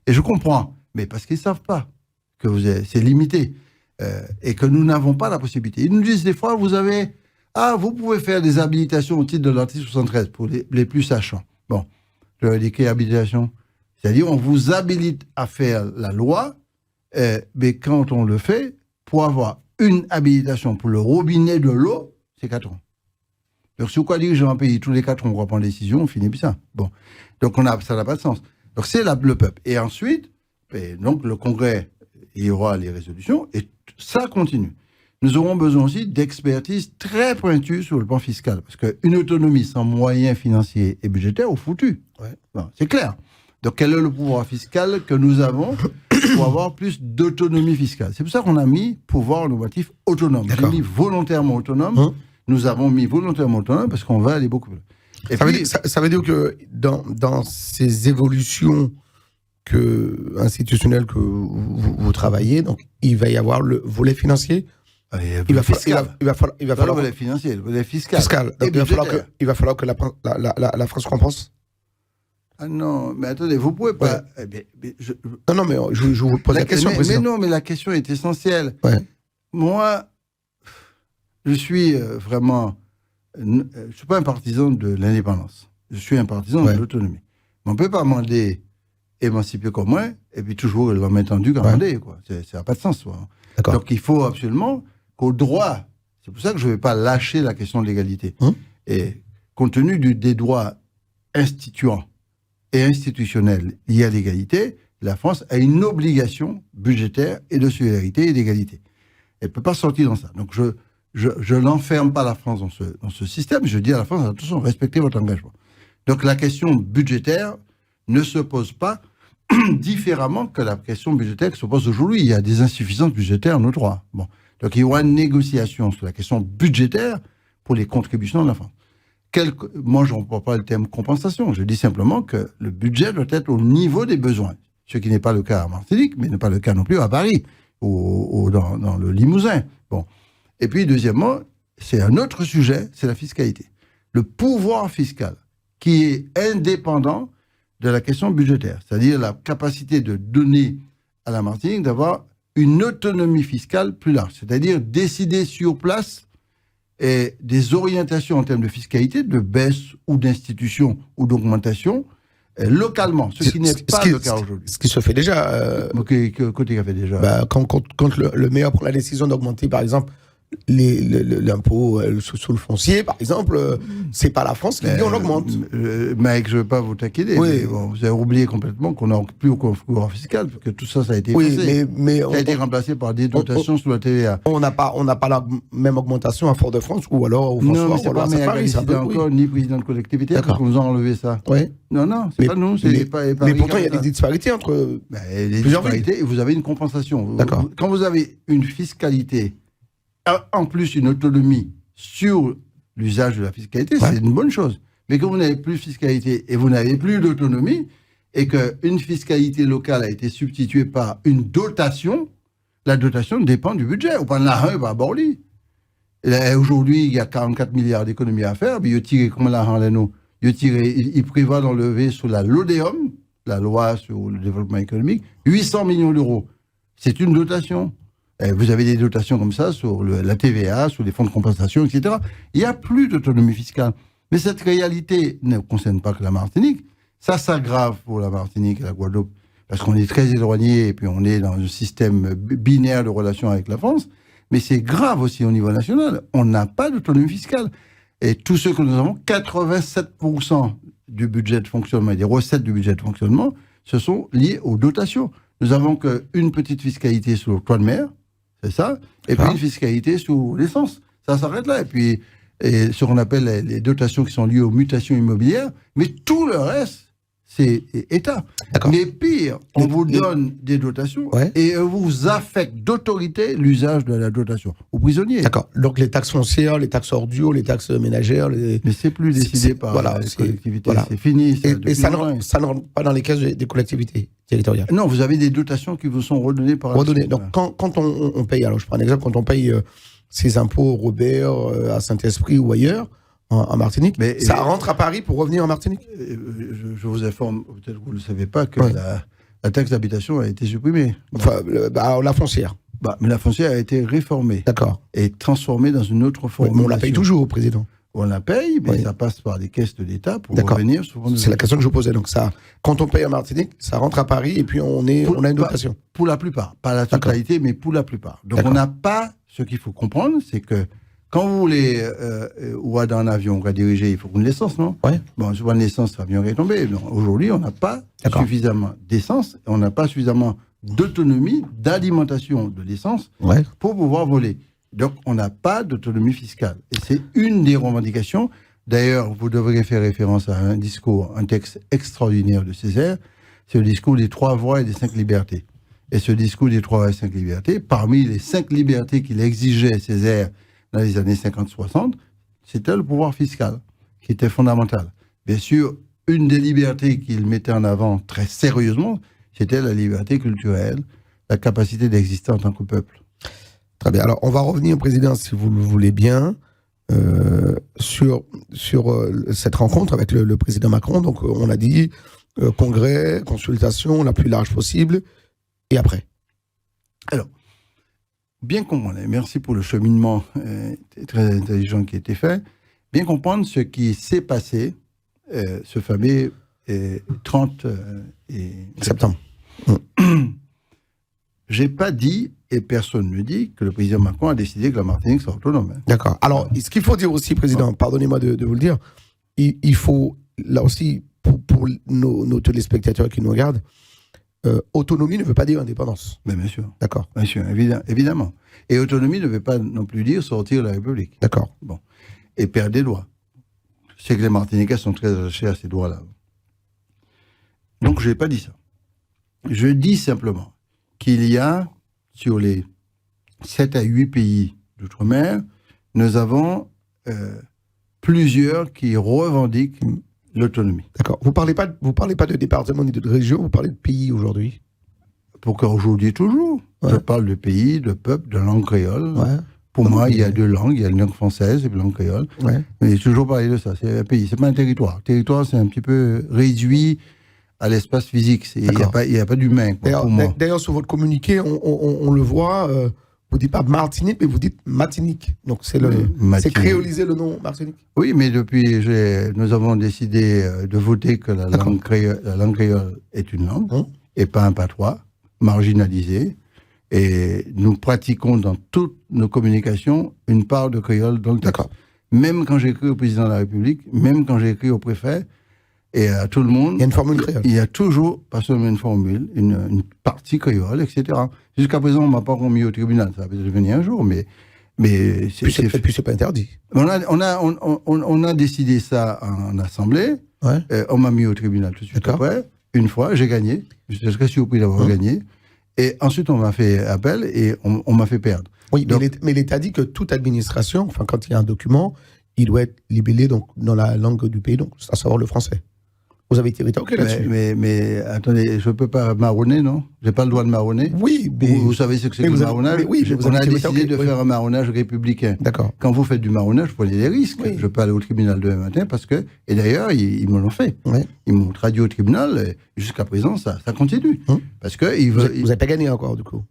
Et je comprends, mais parce qu'ils ne savent pas que c'est limité et que nous n'avons pas la possibilité. Ils nous disent des fois, vous pouvez faire des habilitations au titre de l'article 73 pour les plus sachants. Bon, je leur dis quelle habilitation? C'est-à-dire, on vous habilite à faire la loi, mais quand on le fait, pour avoir une habilitation pour le robinet de l'eau, c'est 4 ans. Donc, si vous dirigez un pays, tous les 4 ans, on reprend la décision, on finit plus ça. Bon, donc ça n'a pas de sens. Donc, c'est le peuple. Et ensuite, donc le Congrès, il y aura les résolutions, et ça continue. Nous aurons besoin aussi d'expertise très pointue sur le plan fiscal, parce qu'une autonomie sans moyens financiers et budgétaires, est foutue. Ouais. Bon, c'est clair. Donc, quel est le pouvoir fiscal que nous avons pour avoir plus d'autonomie fiscale? C'est pour ça qu'on a mis pouvoir normatif autonome. J'ai mis volontairement autonome. Nous avons mis volontairement autonome parce qu'on va aller beaucoup plus loin. Ça veut dire que dans ces évolutions institutionnelles que vous travaillez, donc il va y avoir le volet financier. Il va falloir le volet financier, le volet fiscal. Donc il va falloir que la France compense. Ah non, mais attendez, vous pouvez pas. Ouais. Non, mais je vous pose la question. Mais la question est essentielle. Ouais. Moi, je suis vraiment. Je ne suis pas un partisan de l'indépendance. Je suis un partisan de l'autonomie. Mais on ne peut pas demander émanciper comme moi et puis toujours le même tendu qu'à demander. Ça n'a pas de sens. Donc il faut absolument qu'au droit. C'est pour ça que je ne vais pas lâcher la question de l'égalité. Et compte tenu des droits instituants et institutionnels liés à l'égalité, la France a une obligation budgétaire et de solidarité et d'égalité. Elle ne peut pas sortir dans ça. Donc je n'enferme pas la France dans ce système. Je dis à la France, attention, respectez votre engagement. Donc la question budgétaire ne se pose pas différemment que la question budgétaire qui se pose aujourd'hui. Il y a des insuffisances budgétaires, nos droits. Bon. Donc il y aura une négociation sur la question budgétaire pour les contributions de la France. Moi, je n'emploie pas le terme compensation. Je dis simplement que le budget doit être au niveau des besoins. Ce qui n'est pas le cas à Martinique, mais n'est pas le cas non plus à Paris ou dans le Limousin. Bon. Et puis, deuxièmement, c'est un autre sujet, c'est la fiscalité. Le pouvoir fiscal, qui est indépendant de la question budgétaire, c'est-à-dire la capacité de donner à la Martinique d'avoir une autonomie fiscale plus large, c'est-à-dire décider sur place et des orientations en termes de fiscalité, de baisse ou d'institution ou d'augmentation localement, ce qui n'est pas le cas aujourd'hui. Ce qui se fait déjà. Côté qui a fait déjà. Quand le maire prend la décision d'augmenter, par exemple, l'impôt sur le foncier, par exemple, c'est pas la France qui dit on l'augmente. Mike, je ne veux pas vous taquiner, mais bon, vous avez oublié complètement qu'on n'a plus aucun pouvoir fiscal, parce que tout ça, ça a été effacé. Ça a été remplacé par des dotations sur la TVA. On n'a pas la même augmentation à Fort-de-France, ou alors au François, ou alors à Paris. C'est pas encore ni président de collectivité, parce qu'on nous a enlevé ça. Non, c'est pas nous. Mais pourtant, il y a des disparités entre les disparités, et vous avez une compensation. Quand vous avez une fiscalité, en plus une autonomie sur l'usage de la fiscalité, c'est une bonne chose. Mais quand vous n'avez plus de fiscalité et vous n'avez plus d'autonomie, et qu'une fiscalité locale a été substituée par une dotation, la dotation dépend du budget. Ou pas de l'argent, pas Borly. Aujourd'hui, il y a 44 milliards d'économies à faire, mais il tire comme l'argent là nous. Il prévoit d'enlever sur la LODEOM, la loi sur le développement économique, 800 millions d'euros. C'est une dotation. Vous avez des dotations comme ça sur la TVA, sur les fonds de compensation, etc. Il n'y a plus d'autonomie fiscale. Mais cette réalité ne concerne pas que la Martinique. Ça s'aggrave pour la Martinique et la Guadeloupe, parce qu'on est très éloigné et puis on est dans un système binaire de relations avec la France. Mais c'est grave aussi au niveau national. On n'a pas d'autonomie fiscale. Et tout ce que nous avons, 87% du budget de fonctionnement et des recettes du budget de fonctionnement, ce sont liés aux dotations. Nous avons qu'une petite fiscalité sur le toit de mer, c'est ça, et puis une fiscalité sur l'essence. Ça s'arrête là. Et puis, ce qu'on appelle les dotations qui sont liées aux mutations immobilières, mais tout le reste, c'est État. Mais pire, on vous donne des dotations et on vous affecte d'autorité l'usage de la dotation aux prisonniers. D'accord. Donc les taxes foncières, les taxes ordures, les taxes ménagères... Mais c'est plus décidé par les collectivités. C'est fini. Et ça ne rentre pas dans les caisses des collectivités territoriales. Non, vous avez des dotations qui vous sont redonnées par... Donc quand on paye, alors je prends un exemple, quand on paye ses impôts au Robert, à Saint-Esprit ou ailleurs, en Martinique, ça rentre à Paris pour revenir en Martinique. Je vous informe, peut-être que vous ne le savez pas, que la taxe d'habitation a été supprimée. Enfin, la foncière. Mais la foncière a été réformée. D'accord. Et transformée dans une autre forme. Mais on la paye toujours, Président. On la paye, mais ça passe par des caisses de l'État pour revenir sur... C'est la question que je vous posais. Donc ça, quand on paye en Martinique, ça rentre à Paris et puis on a une dotation. Pour la plupart. Pas la totalité, mais pour la plupart. Donc on n'a pas... Ce qu'il faut comprendre, c'est que quand vous voulez ou dans un avion, on va diriger, il faut une essence, non? Oui. Bon, souvent l'essence, ça va bien retomber. Aujourd'hui, on n'a pas suffisamment d'essence, et on n'a pas suffisamment d'autonomie, d'alimentation de l'essence pour pouvoir voler. Donc, on n'a pas d'autonomie fiscale. Et c'est une des revendications. D'ailleurs, vous devrez faire référence à un discours, un texte extraordinaire de Césaire, c'est le discours des 3 voies et des 5 libertés. Et ce discours des 3 voies et 5 libertés, parmi les 5 libertés qu'il exigeait, Césaire, dans les années 50-60, c'était le pouvoir fiscal, qui était fondamental. Bien sûr, une des libertés qu'il mettait en avant très sérieusement, c'était la liberté culturelle, la capacité d'exister en tant que peuple. Très bien. Alors, on va revenir, Président, si vous le voulez bien, sur cette rencontre avec le président Macron. Donc, on a dit congrès, consultation la plus large possible. Et après? Alors, bien comprendre, merci pour le cheminement très intelligent qui a été fait, bien comprendre ce qui s'est passé ce fameux 30 septembre. J'ai pas dit, et personne ne dit, que le président Macron a décidé que la Martinique soit autonome. Hein. D'accord. Alors, ce qu'il faut dire aussi, Président, pardonnez-moi de vous le dire, il faut, là aussi, pour nos téléspectateurs qui nous regardent, autonomie ne veut pas dire indépendance. Mais bien sûr. D'accord. Bien sûr, évidemment. Et autonomie ne veut pas non plus dire sortir de la République. D'accord. Bon. Et perdre des droits. C'est que les Martiniquais sont très attachés à ces droits-là. Donc, je n'ai pas dit ça. Je dis simplement qu'il y a, sur les 7 à 8 pays d'outre-mer, nous avons plusieurs qui revendiquent l'autonomie. D'accord. Vous parlez pas de département ni de région, vous parlez de pays aujourd'hui. Pourquoi aujourd'hui toujours? Ouais. Je parle de pays, de peuple, de langue créole. Ouais. Pour moi, il y a 2 langues, il y a une langue française et une langue créole. Ouais. Mais j'ai toujours parlé de ça. C'est un pays, c'est pas un territoire. Le territoire, c'est un petit peu réduit à l'espace physique. Il n'y a pas d'humain, pour moi. D'ailleurs, sur votre communiqué, on le voit, vous ne dites pas Martinique, mais vous dites Matinique. Donc, c'est créoliser le nom Martinique. Oui, mais depuis, nous avons décidé de voter que la langue créole est une langue, et pas un patois, marginalisé. Et nous pratiquons dans toutes nos communications une part de créole dans le texte. D'accord. Même quand j'écris au président de la République, même quand j'écris au préfet, et à tout le monde, il y a une formule créole. Il y a toujours, pas seulement une formule, une partie créole, etc. Jusqu'à présent, on ne m'a pas remis au tribunal. Ça va peut-être venir un jour, mais puis c'est pas interdit. On a décidé ça en assemblée. Ouais. On m'a mis au tribunal tout de suite après. Une fois, j'ai gagné. J'étais très surpris d'avoir gagné. Et ensuite, on m'a fait appel et on m'a fait perdre. Oui, donc, mais l'État dit que toute administration, enfin, quand il y a un document, il doit être libellé donc, dans la langue du pays, donc à savoir le français. Vous avez été rétorqué là-dessus. Mais attendez, je ne peux pas marronner, non? Je n'ai pas le droit de marronner. Oui, mais... Vous savez ce que c'est que le marronnage? On a décidé de faire un marronnage républicain. D'accord. Quand vous faites du marronnage, vous prenez des risques. Oui. Je peux aller au tribunal demain matin parce que... Et d'ailleurs, ils me l'ont fait. Oui. Ils m'ont traduit au tribunal et jusqu'à présent, ça continue. Parce que vous n'avez pas gagné encore, du coup?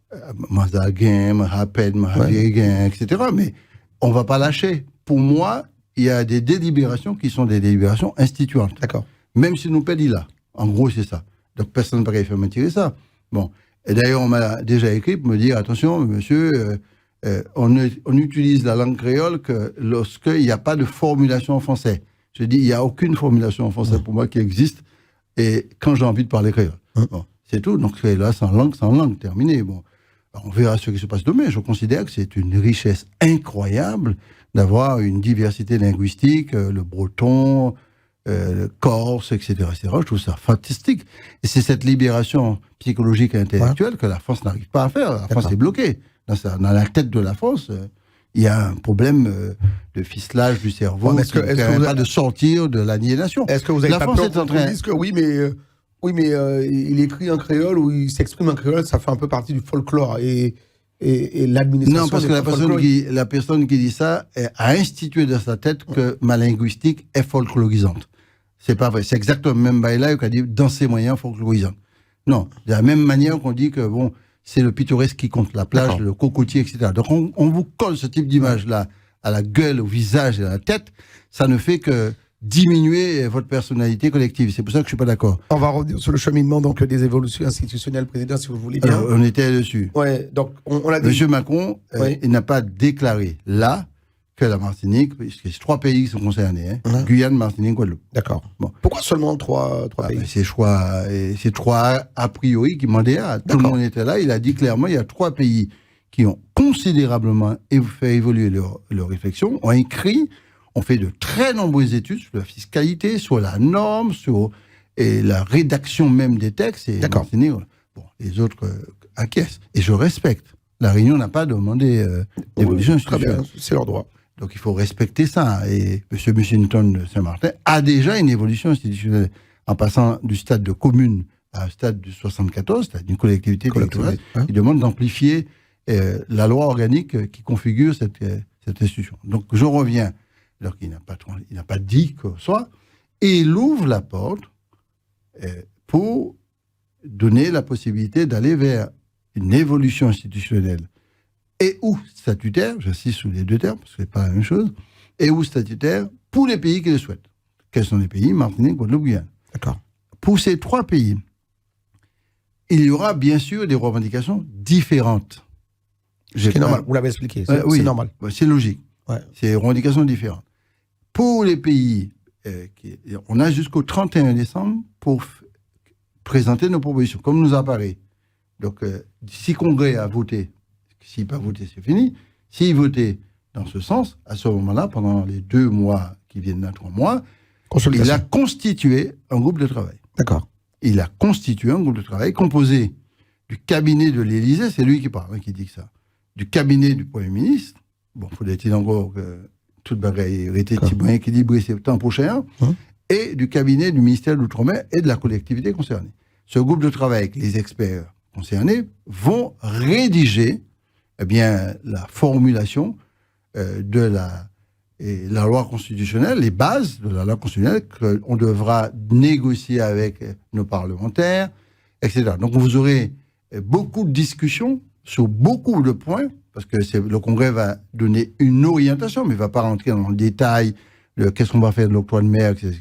Moi, j'ai gagné, moi, rapide, moi, j'ai gagné, etc. Mais on ne va pas lâcher. Pour moi, il y a des délibérations qui sont des délibérations instituantes. D'accord. Même si nous perdons là. En gros, c'est ça. Donc, personne ne peut faire me tirer ça. Bon. Et d'ailleurs, on m'a déjà écrit pour me dire, attention, monsieur, on utilise la langue créole que lorsqu'il n'y a pas de formulation en français. Je dis, il n'y a aucune formulation en français pour moi qui existe. Et quand j'ai envie de parler créole. Bon, c'est tout. Donc, là, sans langue, terminé. Bon. Alors, on verra ce qui se passe demain. Je considère que c'est une richesse incroyable d'avoir une diversité linguistique, le breton, le corse, etc., etc. Je trouve ça fantastique. Et c'est cette libération psychologique et intellectuelle que la France n'arrive pas à faire. La France est bloquée. Dans la tête de la France, il y a un problème de ficelage du cerveau qui ne permet pas de sortir de l'aliénation. Est-ce que vous avez pas peur qu'on dise que oui, mais il écrit en créole ou il s'exprime en créole, ça fait un peu partie du folklore et l'administration... Non, parce que la personne qui dit ça a institué dans sa tête que ma linguistique est folklorisante. C'est pas vrai. C'est exactement le même bail-là qu'on dit dans ses moyens folklorisants. Non, de la même manière qu'on dit que bon, c'est le pittoresque qui compte, la plage, le cocotier, etc. Donc on vous colle ce type d'image-là à la gueule, au visage et à la tête, ça ne fait que diminuer votre personnalité collective. C'est pour ça que je suis pas d'accord. On va revenir sur le cheminement donc des évolutions institutionnelles, président, si vous voulez bien. On était dessus. Ouais, donc on l'a dit. Monsieur Macron, il n'a pas déclaré là que la Martinique, puisque c'est 3 pays qui sont concernés, Guyane, Martinique, Guadeloupe. D'accord. Bon. Pourquoi seulement 3 pays? C'est c'est 3 a priori qui demandaient à. Tout le monde était là, il a dit clairement, il y a 3 pays qui ont considérablement fait évoluer leur réflexion, ont écrit, ont fait de très nombreuses études sur la fiscalité, sur la norme, sur et la rédaction même des textes. Et D'accord. Martinique, bon, les autres acquiescent. Et je respecte. La Réunion n'a pas demandé d'évolution institutionnelle. Très bien, c'est leur droit. Donc il faut respecter ça. Et M. Mussington de Saint-Martin a déjà une évolution institutionnelle en passant du stade de commune à un stade de 74, c'est-à-dire une collectivité territoriale. Il demande d'amplifier la loi organique qui configure cette institution. Donc je reviens, alors qu'il n'a pas dit que ce soit, et il ouvre la porte pour donner la possibilité d'aller vers une évolution institutionnelle et ou statutaire, j'insiste sur les deux termes, parce que ce n'est pas la même chose, et ou statutaire pour les pays qui le souhaitent. Quels sont les pays? Martinique, Guadeloupe, Guyane. D'accord. Pour ces trois pays, il y aura bien sûr des revendications différentes. C'est normal, vous l'avez expliqué, c'est normal. C'est logique. Ouais. C'est des revendications différentes. Pour les pays, on a jusqu'au 31 décembre pour présenter nos propositions, comme nous apparaît. Donc, si le Congrès a voté, s'il n'a pas voté, c'est fini. S'il votait dans ce sens, à ce moment-là, pendant les 2 mois qui viennent d'un 3 mois, il a constitué un groupe de travail. D'accord. Il a constitué un groupe de travail composé du cabinet de l'Élysée, c'est lui qui parle, qui dit que ça, du cabinet du Premier ministre, bon, faudrait-il encore que toute bagaille était bien équilibrée c'est le temps prochain, et du cabinet du ministère de l'Outre-mer et de la collectivité concernée. Ce groupe de travail avec les experts concernés vont rédiger la formulation de la loi constitutionnelle, les bases de la loi constitutionnelle qu'on devra négocier avec nos parlementaires, etc. Donc vous aurez beaucoup de discussions sur beaucoup de points, parce que le Congrès va donner une orientation, mais il ne va pas rentrer dans le détail de qu'est-ce qu'on va faire de l'octroi de mer, etc.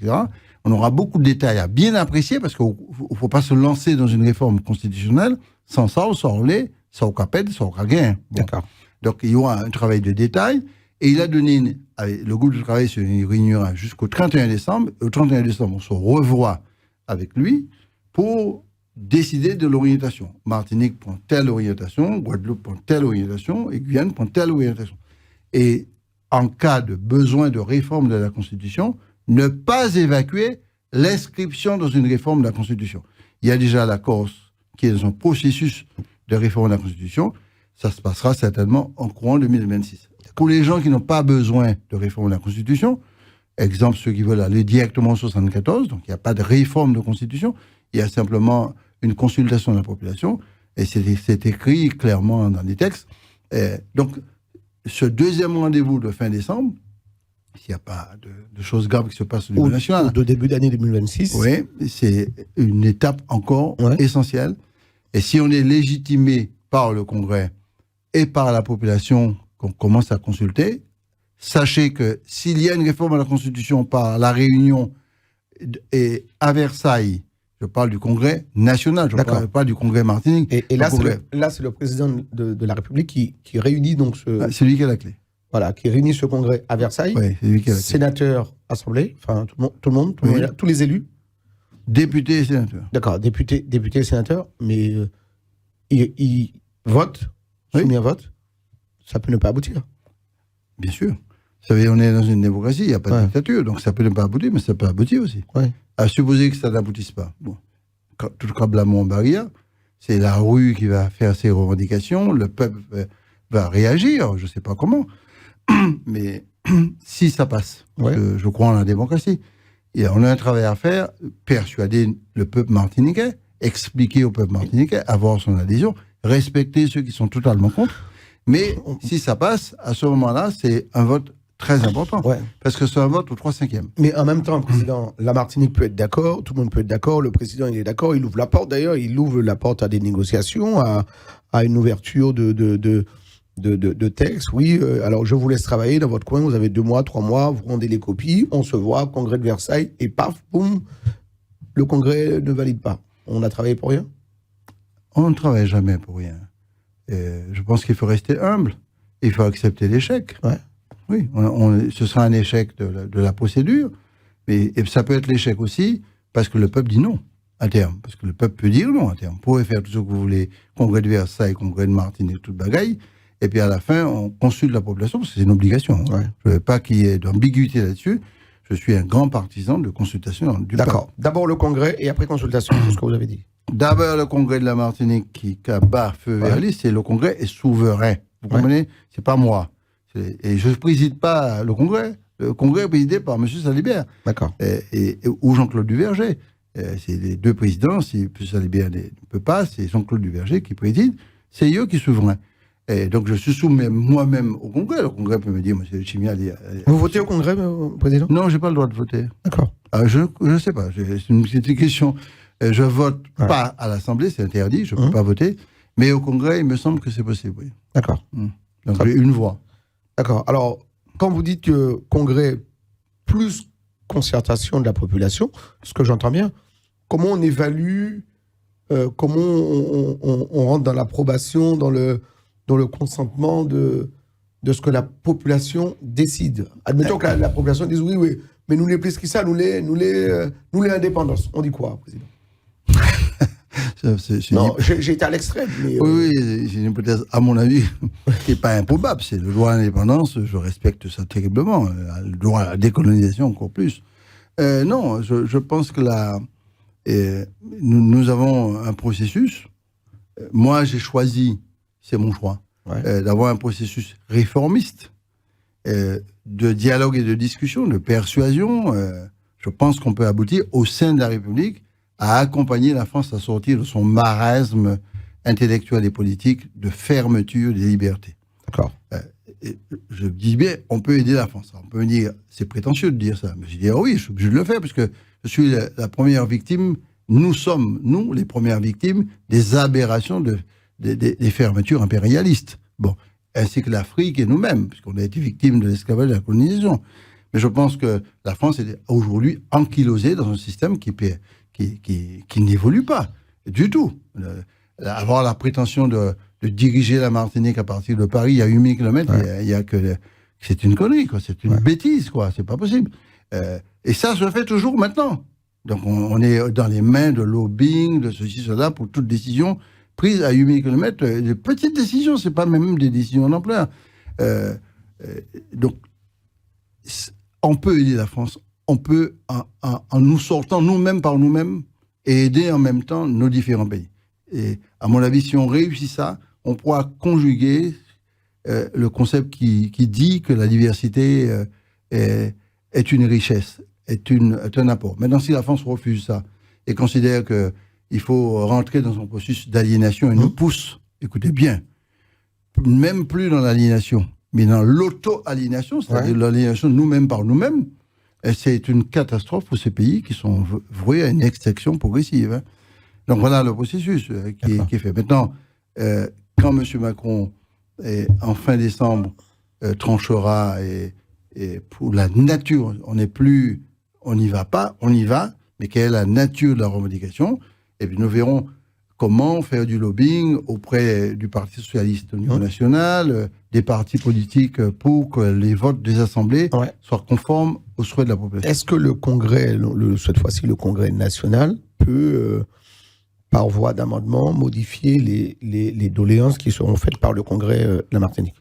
On aura beaucoup de détails à bien apprécier, parce qu'il ne faut pas se lancer dans une réforme constitutionnelle sans ça, sans caped, sans gain. Bon. D'accord. Donc il y aura un travail de détail, et il a donné, le groupe de travail se réunira jusqu'au 31 décembre. Au 31 décembre, on se revoit avec lui pour décider de l'orientation. Martinique prend telle orientation, Guadeloupe prend telle orientation, et Guyane prend telle orientation. Et en cas de besoin de réforme de la Constitution, ne pas évacuer l'inscription dans une réforme de la Constitution. Il y a déjà la Corse qui est dans un processus de réforme de la Constitution. Ça se passera certainement en courant 2026. Pour les gens qui n'ont pas besoin de réforme de la Constitution, exemple ceux qui veulent aller directement en 74, donc il n'y a pas de réforme de Constitution, il y a simplement une consultation de la population, et c'est écrit clairement dans les textes. Donc, ce deuxième rendez-vous de fin décembre, s'il n'y a pas de choses graves qui se passent au niveau national. Ou de début d'année 2026. Oui, c'est une étape encore essentielle. Et si on est légitimé par le Congrès et par la population qu'on commence à consulter, sachez que s'il y a une réforme de la Constitution par la Réunion et à Versailles, je parle du Congrès national, je ne parle pas du Congrès Martinique. Et là, c'est le président de la République qui réunit donc ce... c'est lui qui a la clé. Voilà, qui réunit ce congrès à Versailles. Oui, c'est lui qui a la clé. Sénateurs, assemblée, enfin tout le monde, tous les élus. Députés et sénateurs. D'accord, députés et sénateurs, mais ils votent, soumis à vote, ça peut ne pas aboutir. Bien sûr. Vous savez, on est dans une démocratie, il n'y a pas de dictature, donc ça peut ne pas aboutir, mais ça peut aboutir aussi. Ouais. À supposer que ça n'aboutisse pas. Bon, tout le blâme en barrière, c'est la rue qui va faire ses revendications, le peuple va réagir, je ne sais pas comment, mais si ça passe, je crois en la démocratie, et on a un travail à faire, persuader le peuple martiniquais, expliquer au peuple martiniquais, avoir son adhésion, respecter ceux qui sont totalement contre, mais si ça passe, à ce moment-là, c'est un vote très important, parce que c'est un vote au 3/5e. Mais en même temps, président, la Martinique peut être d'accord, tout le monde peut être d'accord, le président il est d'accord, il ouvre la porte d'ailleurs, il ouvre la porte à des négociations, à une ouverture de textes. Oui, alors je vous laisse travailler dans votre coin, vous avez 2 mois, 3 mois, vous rendez les copies, on se voit, congrès de Versailles, et paf, boum, le congrès ne valide pas. On a travaillé pour rien? On ne travaille jamais pour rien. Je pense qu'il faut rester humble, il faut accepter l'échec. Oui, ce sera un échec de la procédure, mais ça peut être l'échec aussi parce que le peuple dit non à terme. Parce que le peuple peut dire non à terme. Vous pouvez faire tout ce que vous voulez, congrès de Versailles, congrès de Martinique, toute bagaille, et puis à la fin, on consulte la population parce que c'est une obligation. Je ne veux pas qu'il y ait d'ambiguïté là-dessus. je suis un grand partisan de consultation du peuple. D'accord. D'abord le congrès et après consultation, c'est ce que vous avez dit. D'abord, le congrès de la Martinique qui bat feu vert liste, et le congrès est souverain. Vous comprenez? C'est pas moi. Et je ne préside pas le congrès. Le congrès est présidé par M. Salibert. D'accord. Ou Jean-Claude Duverger. C'est les deux présidents. Si M. Salibert ne peut pas, c'est Jean-Claude Duverger qui préside. C'est eux qui sont souverains. Et donc, je suis soumets moi-même au congrès. Le congrès peut me dire, M. Chimia... Vous votez au congrès, président? Non, je n'ai pas le droit de voter. D'accord. Je ne sais pas. C'est une petite question. Je ne vote pas à l'Assemblée, c'est interdit, je ne peux pas voter. Mais au Congrès, il me semble que c'est possible, oui. D'accord. Donc j'ai une voix. D'accord. Alors, quand vous dites que Congrès plus concertation de la population, ce que j'entends bien, comment on évalue, comment on rentre dans l'approbation, dans le consentement de ce que la population décide? Admettons que la population dise oui, mais nous les plus que ça, nous les indépendances. On dit quoi, président? Non, j'ai été à l'extrême. Mais Oui, c'est une hypothèse, à mon avis, qui n'est pas improbable. C'est le droit à l'indépendance, je respecte ça terriblement. Le droit à la décolonisation, encore plus. Non, je pense que là, nous avons un processus. Moi, j'ai choisi, c'est mon choix, d'avoir un processus réformiste, de dialogue et de discussion, de persuasion. Je pense qu'on peut aboutir au sein de la République à accompagner la France à sortir de son marasme intellectuel et politique de fermeture des libertés. D'accord. Je dis bien, on peut aider la France. On peut me dire, c'est prétentieux de dire ça. Mais je dis, oui, je suis obligé de le faire, parce que je suis la première victime, nous sommes, nous, les premières victimes des aberrations des fermetures impérialistes. Bon, ainsi que l'Afrique et nous-mêmes, puisqu'on a été victimes de l'esclavage et de la colonisation. Mais je pense que la France est aujourd'hui ankylosée dans un système qui n'évolue pas du tout. Avoir la prétention de diriger la Martinique à partir de Paris à 8000 km, c'est une connerie, quoi. C'est une bêtise, quoi. C'est pas possible. Et ça se fait toujours maintenant. Donc on est dans les mains de lobbying, de ceci, cela, pour toute décision prise à 8000 km. De petites décisions, c'est pas même des décisions d'ampleur. Donc on peut aider la France. On peut, en nous sortant nous-mêmes par nous-mêmes, et aider en même temps nos différents pays. Et à mon avis, si on réussit ça, on pourra conjuguer le concept qui dit que la diversité est une richesse, est un apport. Maintenant, si la France refuse ça et considère qu'il faut rentrer dans un processus d'aliénation et nous pousse, écoutez bien, même plus dans l'aliénation, mais dans l'auto-aliénation, c'est-à-dire l'aliénation nous-mêmes par nous-mêmes, et c'est une catastrophe pour ces pays qui sont voués à une extinction progressive. Hein. Donc voilà le processus qui est fait. Maintenant, quand M. Macron, en fin décembre, tranchera, et pour la nature, on n'y va pas, on y va, mais quelle est la nature de la revendication? Et puis nous verrons comment faire du lobbying auprès du Parti socialiste au niveau national, des partis politiques, pour que les votes des assemblées soient conformes aux souhaits de la population. Est-ce que le Congrès, cette fois-ci le Congrès national, peut, par voie d'amendement, modifier les doléances qui seront faites par le Congrès de la Martinique?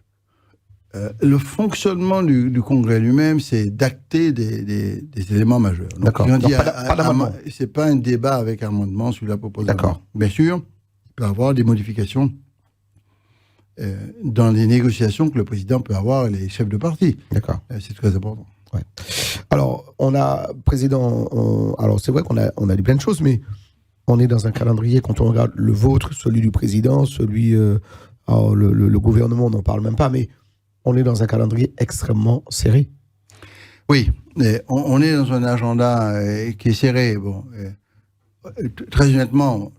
Le fonctionnement du Congrès lui-même, c'est d'acter des éléments majeurs. Donc, d'accord. Pas d'amendement. C'est pas un débat avec amendement sur la proposition. D'accord. Bien sûr, il peut y avoir des modifications dans les négociations que le président peut avoir avec les chefs de parti. D'accord. C'est très important. Ouais. Alors, alors c'est vrai qu'on a dit plein de choses, mais on est dans un calendrier, quand on regarde le vôtre, celui du président, celui, le gouvernement, on n'en parle même pas, mais on est dans un calendrier extrêmement serré. Oui, on est dans un agenda qui est serré. Bon, très honnêtement...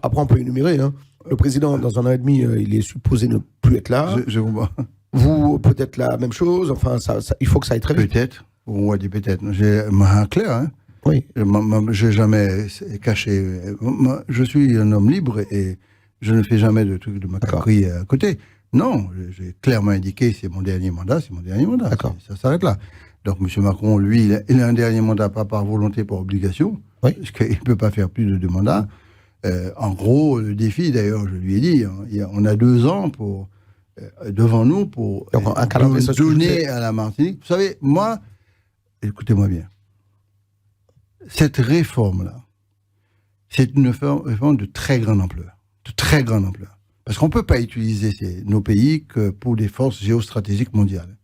Après, on peut énumérer. Hein. Le président, dans un an et demi, il est supposé ne plus être là. Je comprends. Vous, peut-être la même chose. Enfin, il faut que ça aille très vite. Peut-être. On va dire peut-être. J'ai clair, hein. Oui. Je n'ai jamais caché. Je suis un homme libre et je ne fais jamais de trucs de macaquerie à côté. Non, j'ai clairement indiqué, c'est mon dernier mandat, c'est mon dernier mandat. D'accord. Ça s'arrête là. Donc, M. Macron, lui, il a un dernier mandat, pas par volonté, par obligation, parce qu'il ne peut pas faire plus de 2 mandats. En gros, le défi, d'ailleurs, je lui ai dit, on a 2 ans devant nous pour donner à la Martinique. Vous savez, moi, écoutez-moi bien, cette réforme-là, c'est une réforme de très grande ampleur. De très grande ampleur. Parce qu'on ne peut pas utiliser nos pays que pour des forces géostratégiques mondiales.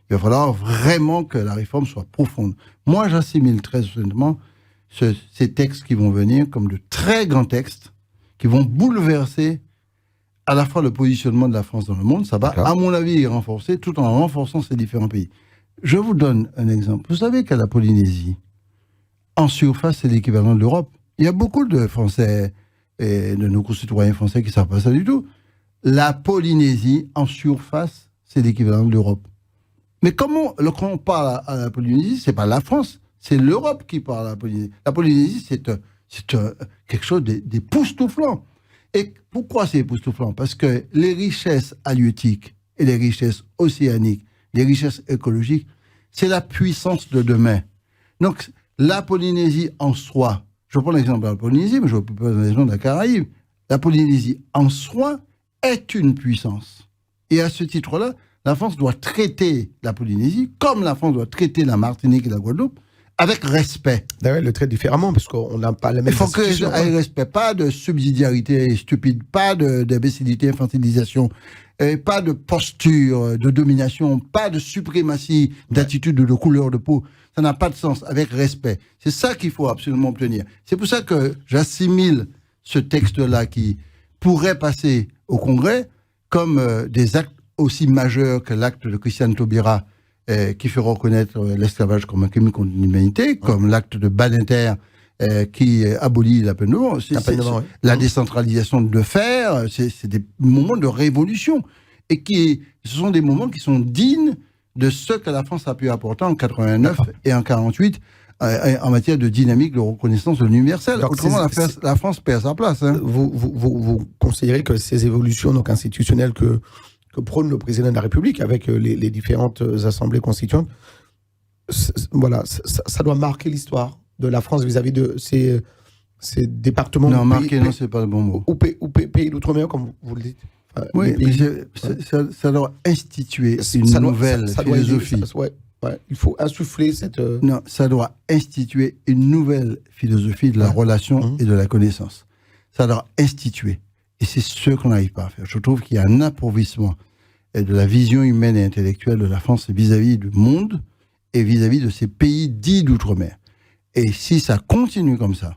Il va falloir vraiment que la réforme soit profonde. Moi, j'assimile très honnêtement ces textes qui vont venir comme de très grands textes qui vont bouleverser à la fois le positionnement de la France dans le monde. Ça va, à mon avis, renforcer tout en renforçant ces différents pays. Je vous donne un exemple. Vous savez qu'à la Polynésie, en surface, c'est l'équivalent de l'Europe. Il y a beaucoup de Français et de nos concitoyens français qui ne savent pas ça du tout. La Polynésie, en surface, c'est l'équivalent de l'Europe. Mais quand on parle à la Polynésie, c'est pas la France, c'est l'Europe qui parle à la Polynésie. La Polynésie, c'est quelque chose d'époustouflant. Et pourquoi c'est époustouflant? Parce que les richesses halieutiques et les richesses océaniques, les richesses écologiques, c'est la puissance de demain. Donc, la Polynésie en soi, je prends l'exemple de la Polynésie, mais je peux prendre l'exemple de la Caraïbe. La Polynésie en soi est une puissance. Et à ce titre-là, la France doit traiter la Polynésie comme la France doit traiter la Martinique et la Guadeloupe, avec respect. D'ailleurs, elle le traite différemment, parce qu'on n'a pas la même institution. Il faut qu'il y ait respect, pas de subsidiarité stupide, pas d'imbécilité, infantilisation, pas de posture de domination, pas de suprématie d'attitude de couleur de peau. Ça n'a pas de sens, avec respect. C'est ça qu'il faut absolument obtenir. C'est pour ça que j'assimile ce texte-là qui pourrait passer au Congrès comme des actes aussi majeur que l'acte de Christiane Taubira qui fait reconnaître l'esclavage comme un crime contre l'humanité, comme l'acte de Badinter qui abolit la peine de mort. La décentralisation de fer, c'est des moments de révolution. Et ce sont des moments qui sont dignes de ce que la France a pu apporter en 89 et en 48 en matière de dynamique de reconnaissance de l'universel. Autrement, la France perd sa place. Hein. Vous considérez que ces évolutions donc, institutionnelles que prône le président de la République avec les différentes assemblées constituantes, voilà, ça doit marquer l'histoire de la France vis-à-vis de ces départements. Non, marquer, non, c'est pas le bon mot. Ou pays d'outre-mer, comme vous le dites. Enfin, oui, mais ça doit instituer une nouvelle philosophie. Il faut insuffler cette... Non, ça doit instituer une nouvelle philosophie de la relation et de la connaissance. Ça doit instituer. Et c'est ce qu'on n'arrive pas à faire. Je trouve qu'il y a un appauvrissement de la vision humaine et intellectuelle de la France vis-à-vis du monde et vis-à-vis de ces pays dits d'outre-mer. Et si ça continue comme ça,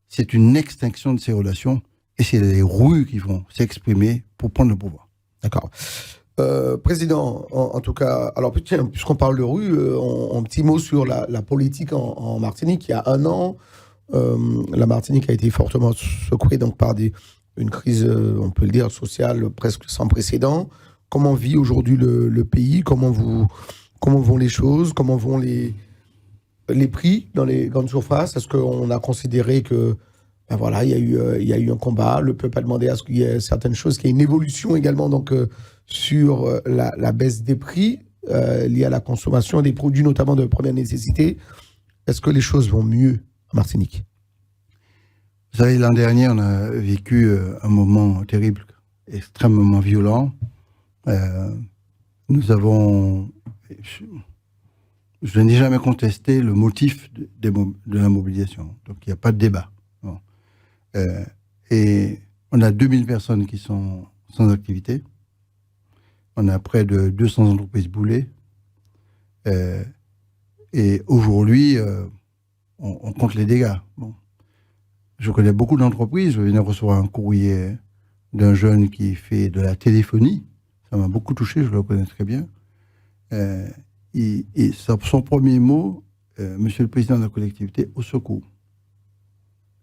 c'est une extinction de ces relations et c'est les rues qui vont s'exprimer pour prendre le pouvoir. D'accord. Président, en tout cas, alors tiens, puisqu'on parle de rue, un petit mot sur la politique en Martinique. Il y a un an, la Martinique a été fortement secouée donc, par une crise, on peut le dire, sociale presque sans précédent. Comment vit aujourd'hui le pays? Comment vont les choses? Comment vont les prix dans les grandes surfaces? Est-ce qu'on a considéré que voilà, il y a eu un combat, le peuple a demandé à ce qu'il y ait certaines choses, qu'il y ait une évolution également donc, sur la baisse des prix liés à la consommation des produits, notamment de première nécessité. Est-ce que les choses vont mieux en Martinique? Vous savez, l'an dernier, on a vécu un moment terrible, extrêmement violent. Nous avons... Je n'ai jamais contesté le motif de la mobilisation. Donc, il n'y a pas de débat. Bon. Et on a 2000 personnes qui sont sans activité. On a près de 200 entreprises boulées. Et aujourd'hui, on compte les dégâts. Bon. Je connais beaucoup d'entreprises. Je viens de recevoir un courrier d'un jeune qui fait de la téléphonie. Ça m'a beaucoup touché, je le connais très bien. Son premier mot, Monsieur le Président de la collectivité, au secours.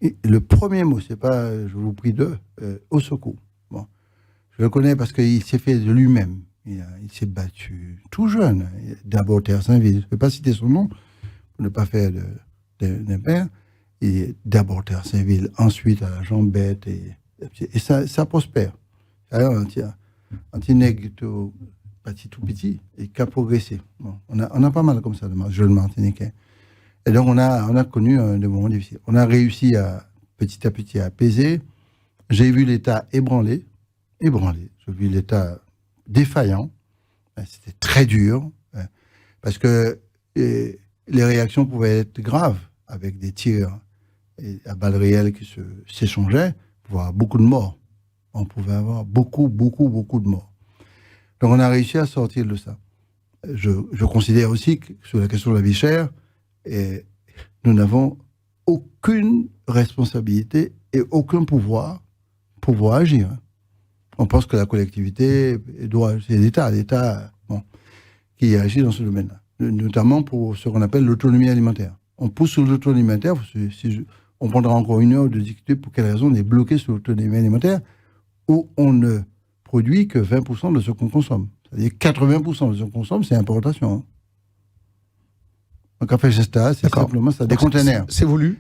Et le premier mot, c'est pas je vous prie au secours. Bon. Je le connais parce qu'il s'est fait de lui-même. Il s'est battu tout jeune. D'abord à Saint-Ville. Je ne vais pas citer son nom pour ne pas faire d'impair. Et d'abord à Saint-Ville, ensuite à la Jambette. Et ça prospère. Alors, un petit nègre tout petit et qui a progressé. Bon, on a pas mal comme ça de jeunes Martiniquais. Et donc, on a connu des moments difficiles. On a réussi petit à petit à apaiser. J'ai vu l'État ébranlé. J'ai vu l'État défaillant. C'était très dur. Parce que, et les réactions pouvaient être graves, avec des tirs à balles réelles qui s'échangeaient, voire beaucoup de morts. On pouvait avoir beaucoup de morts. Donc on a réussi à sortir de ça. Je considère aussi que sur la question de la vie chère, nous n'avons aucune responsabilité et aucun pouvoir pour agir. On pense que la collectivité c'est l'État qui agit dans ce domaine-là, notamment pour ce qu'on appelle l'autonomie alimentaire. On pousse sur l'autonomie alimentaire, on prendra encore une heure de discuter pour quelle raison on est bloqué sur l'autonomie alimentaire, où on ne produit que 20% de ce qu'on consomme. C'est-à-dire 80% de ce qu'on consomme, c'est importation. Hein. Un café Gesta, c'est simplement ça, des containers. C'est voulu.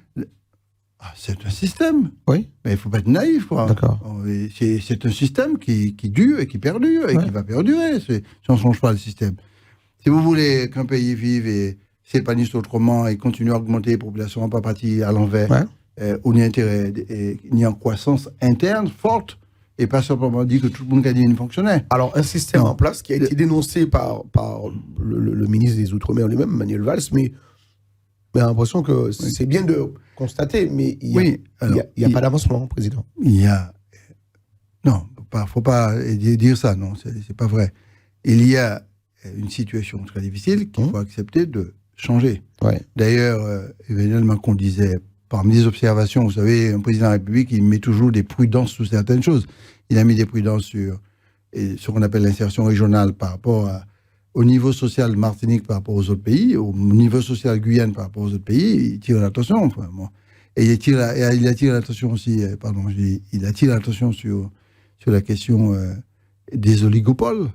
C'est un système. Oui. Mais il ne faut pas être naïf, quoi. D'accord. C'est un système qui dure et qui perdure et qui va perdurer si on ne change pas le système. Si vous voulez qu'un pays vive et s'épanouisse autrement et continue à augmenter les populations en partie à l'envers, où il y a intérêt, il y a une croissance interne forte, et pas simplement dire que tout le monde a dit une fonctionnaire. Alors, un système en place qui a été dénoncé par le ministre des Outre-mer lui-même, Manuel Valls, mais j'ai l'impression que c'est bien de constater, mais il n'y a pas d'avancement, Président. Non, il ne faut pas dire ça, non, c'est pas vrai. Il y a une situation très difficile qu'il faut accepter de changer. Ouais. D'ailleurs, Emmanuel Macron disait, parmi les observations, vous savez, un président de la République, il met toujours des prudences sur certaines choses. Il a mis des prudences sur ce qu'on appelle l'insertion régionale par rapport au niveau social Martinique par rapport aux autres pays, au niveau social Guyane par rapport aux autres pays. Il tire l'attention. Enfin, bon. Et il attire l'attention aussi, il attire l'attention sur la question des oligopoles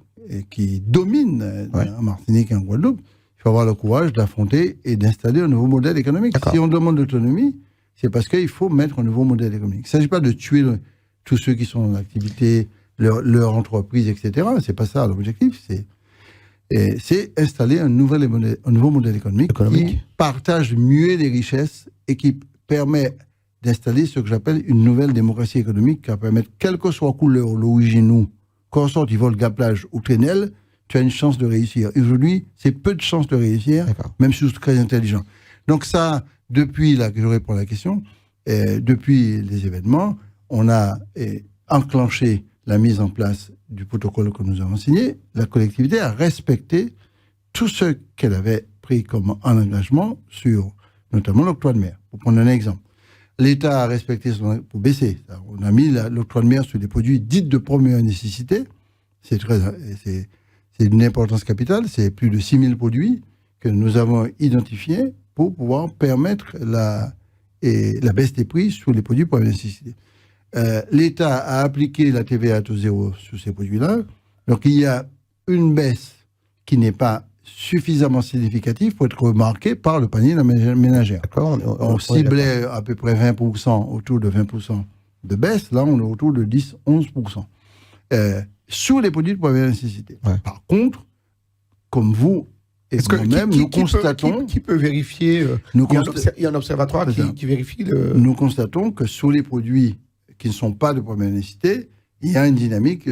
qui dominent en Martinique et en Guadeloupe. Il faut avoir le courage d'affronter et d'installer un nouveau modèle économique. D'accord. Si on demande l'autonomie, c'est parce qu'il faut mettre un nouveau modèle économique. Il ne s'agit pas de tuer tous ceux qui sont en activité, leur entreprise, etc. Ce n'est pas ça l'objectif. C'est installer un nouveau modèle économique qui partage mieux les richesses et qui permet d'installer ce que j'appelle une nouvelle démocratie économique qui va permettre, quelle que soit couleur, l'origine ou qu'on sorte, il vole gaplage ou traînelle, tu as une chance de réussir. Aujourd'hui, c'est peu de chances de réussir, même si c'est très intelligent. Donc ça, depuis là que je réponds à la question, depuis les événements, on a enclenché la mise en place du protocole que nous avons signé. La collectivité a respecté tout ce qu'elle avait pris comme engagement sur notamment l'octroi de mer. Pour prendre un exemple, l'État a respecté pour baisser. On a mis l'octroi de mer sur des produits dits de première nécessité. C'est d'une importance capitale. C'est plus de 6 000 produits que nous avons identifiés pour pouvoir permettre la baisse des prix sur les produits de première nécessité. L'État a appliqué la TVA à taux zéro sur ces produits-là. Donc, il y a une baisse qui n'est pas suffisamment significative pour être remarquée par le panier ménagère. On ciblait à peu près 20%, autour de 20% de baisse. Là, on est autour de 10-11%. Sur les produits de première nécessité. Ouais. Par contre, comme vous et moi-même, nous constatons... Qui peut vérifier il y a un observatoire qui vérifie le... Nous constatons que sur les produits qui ne sont pas de première nécessité, il y a une dynamique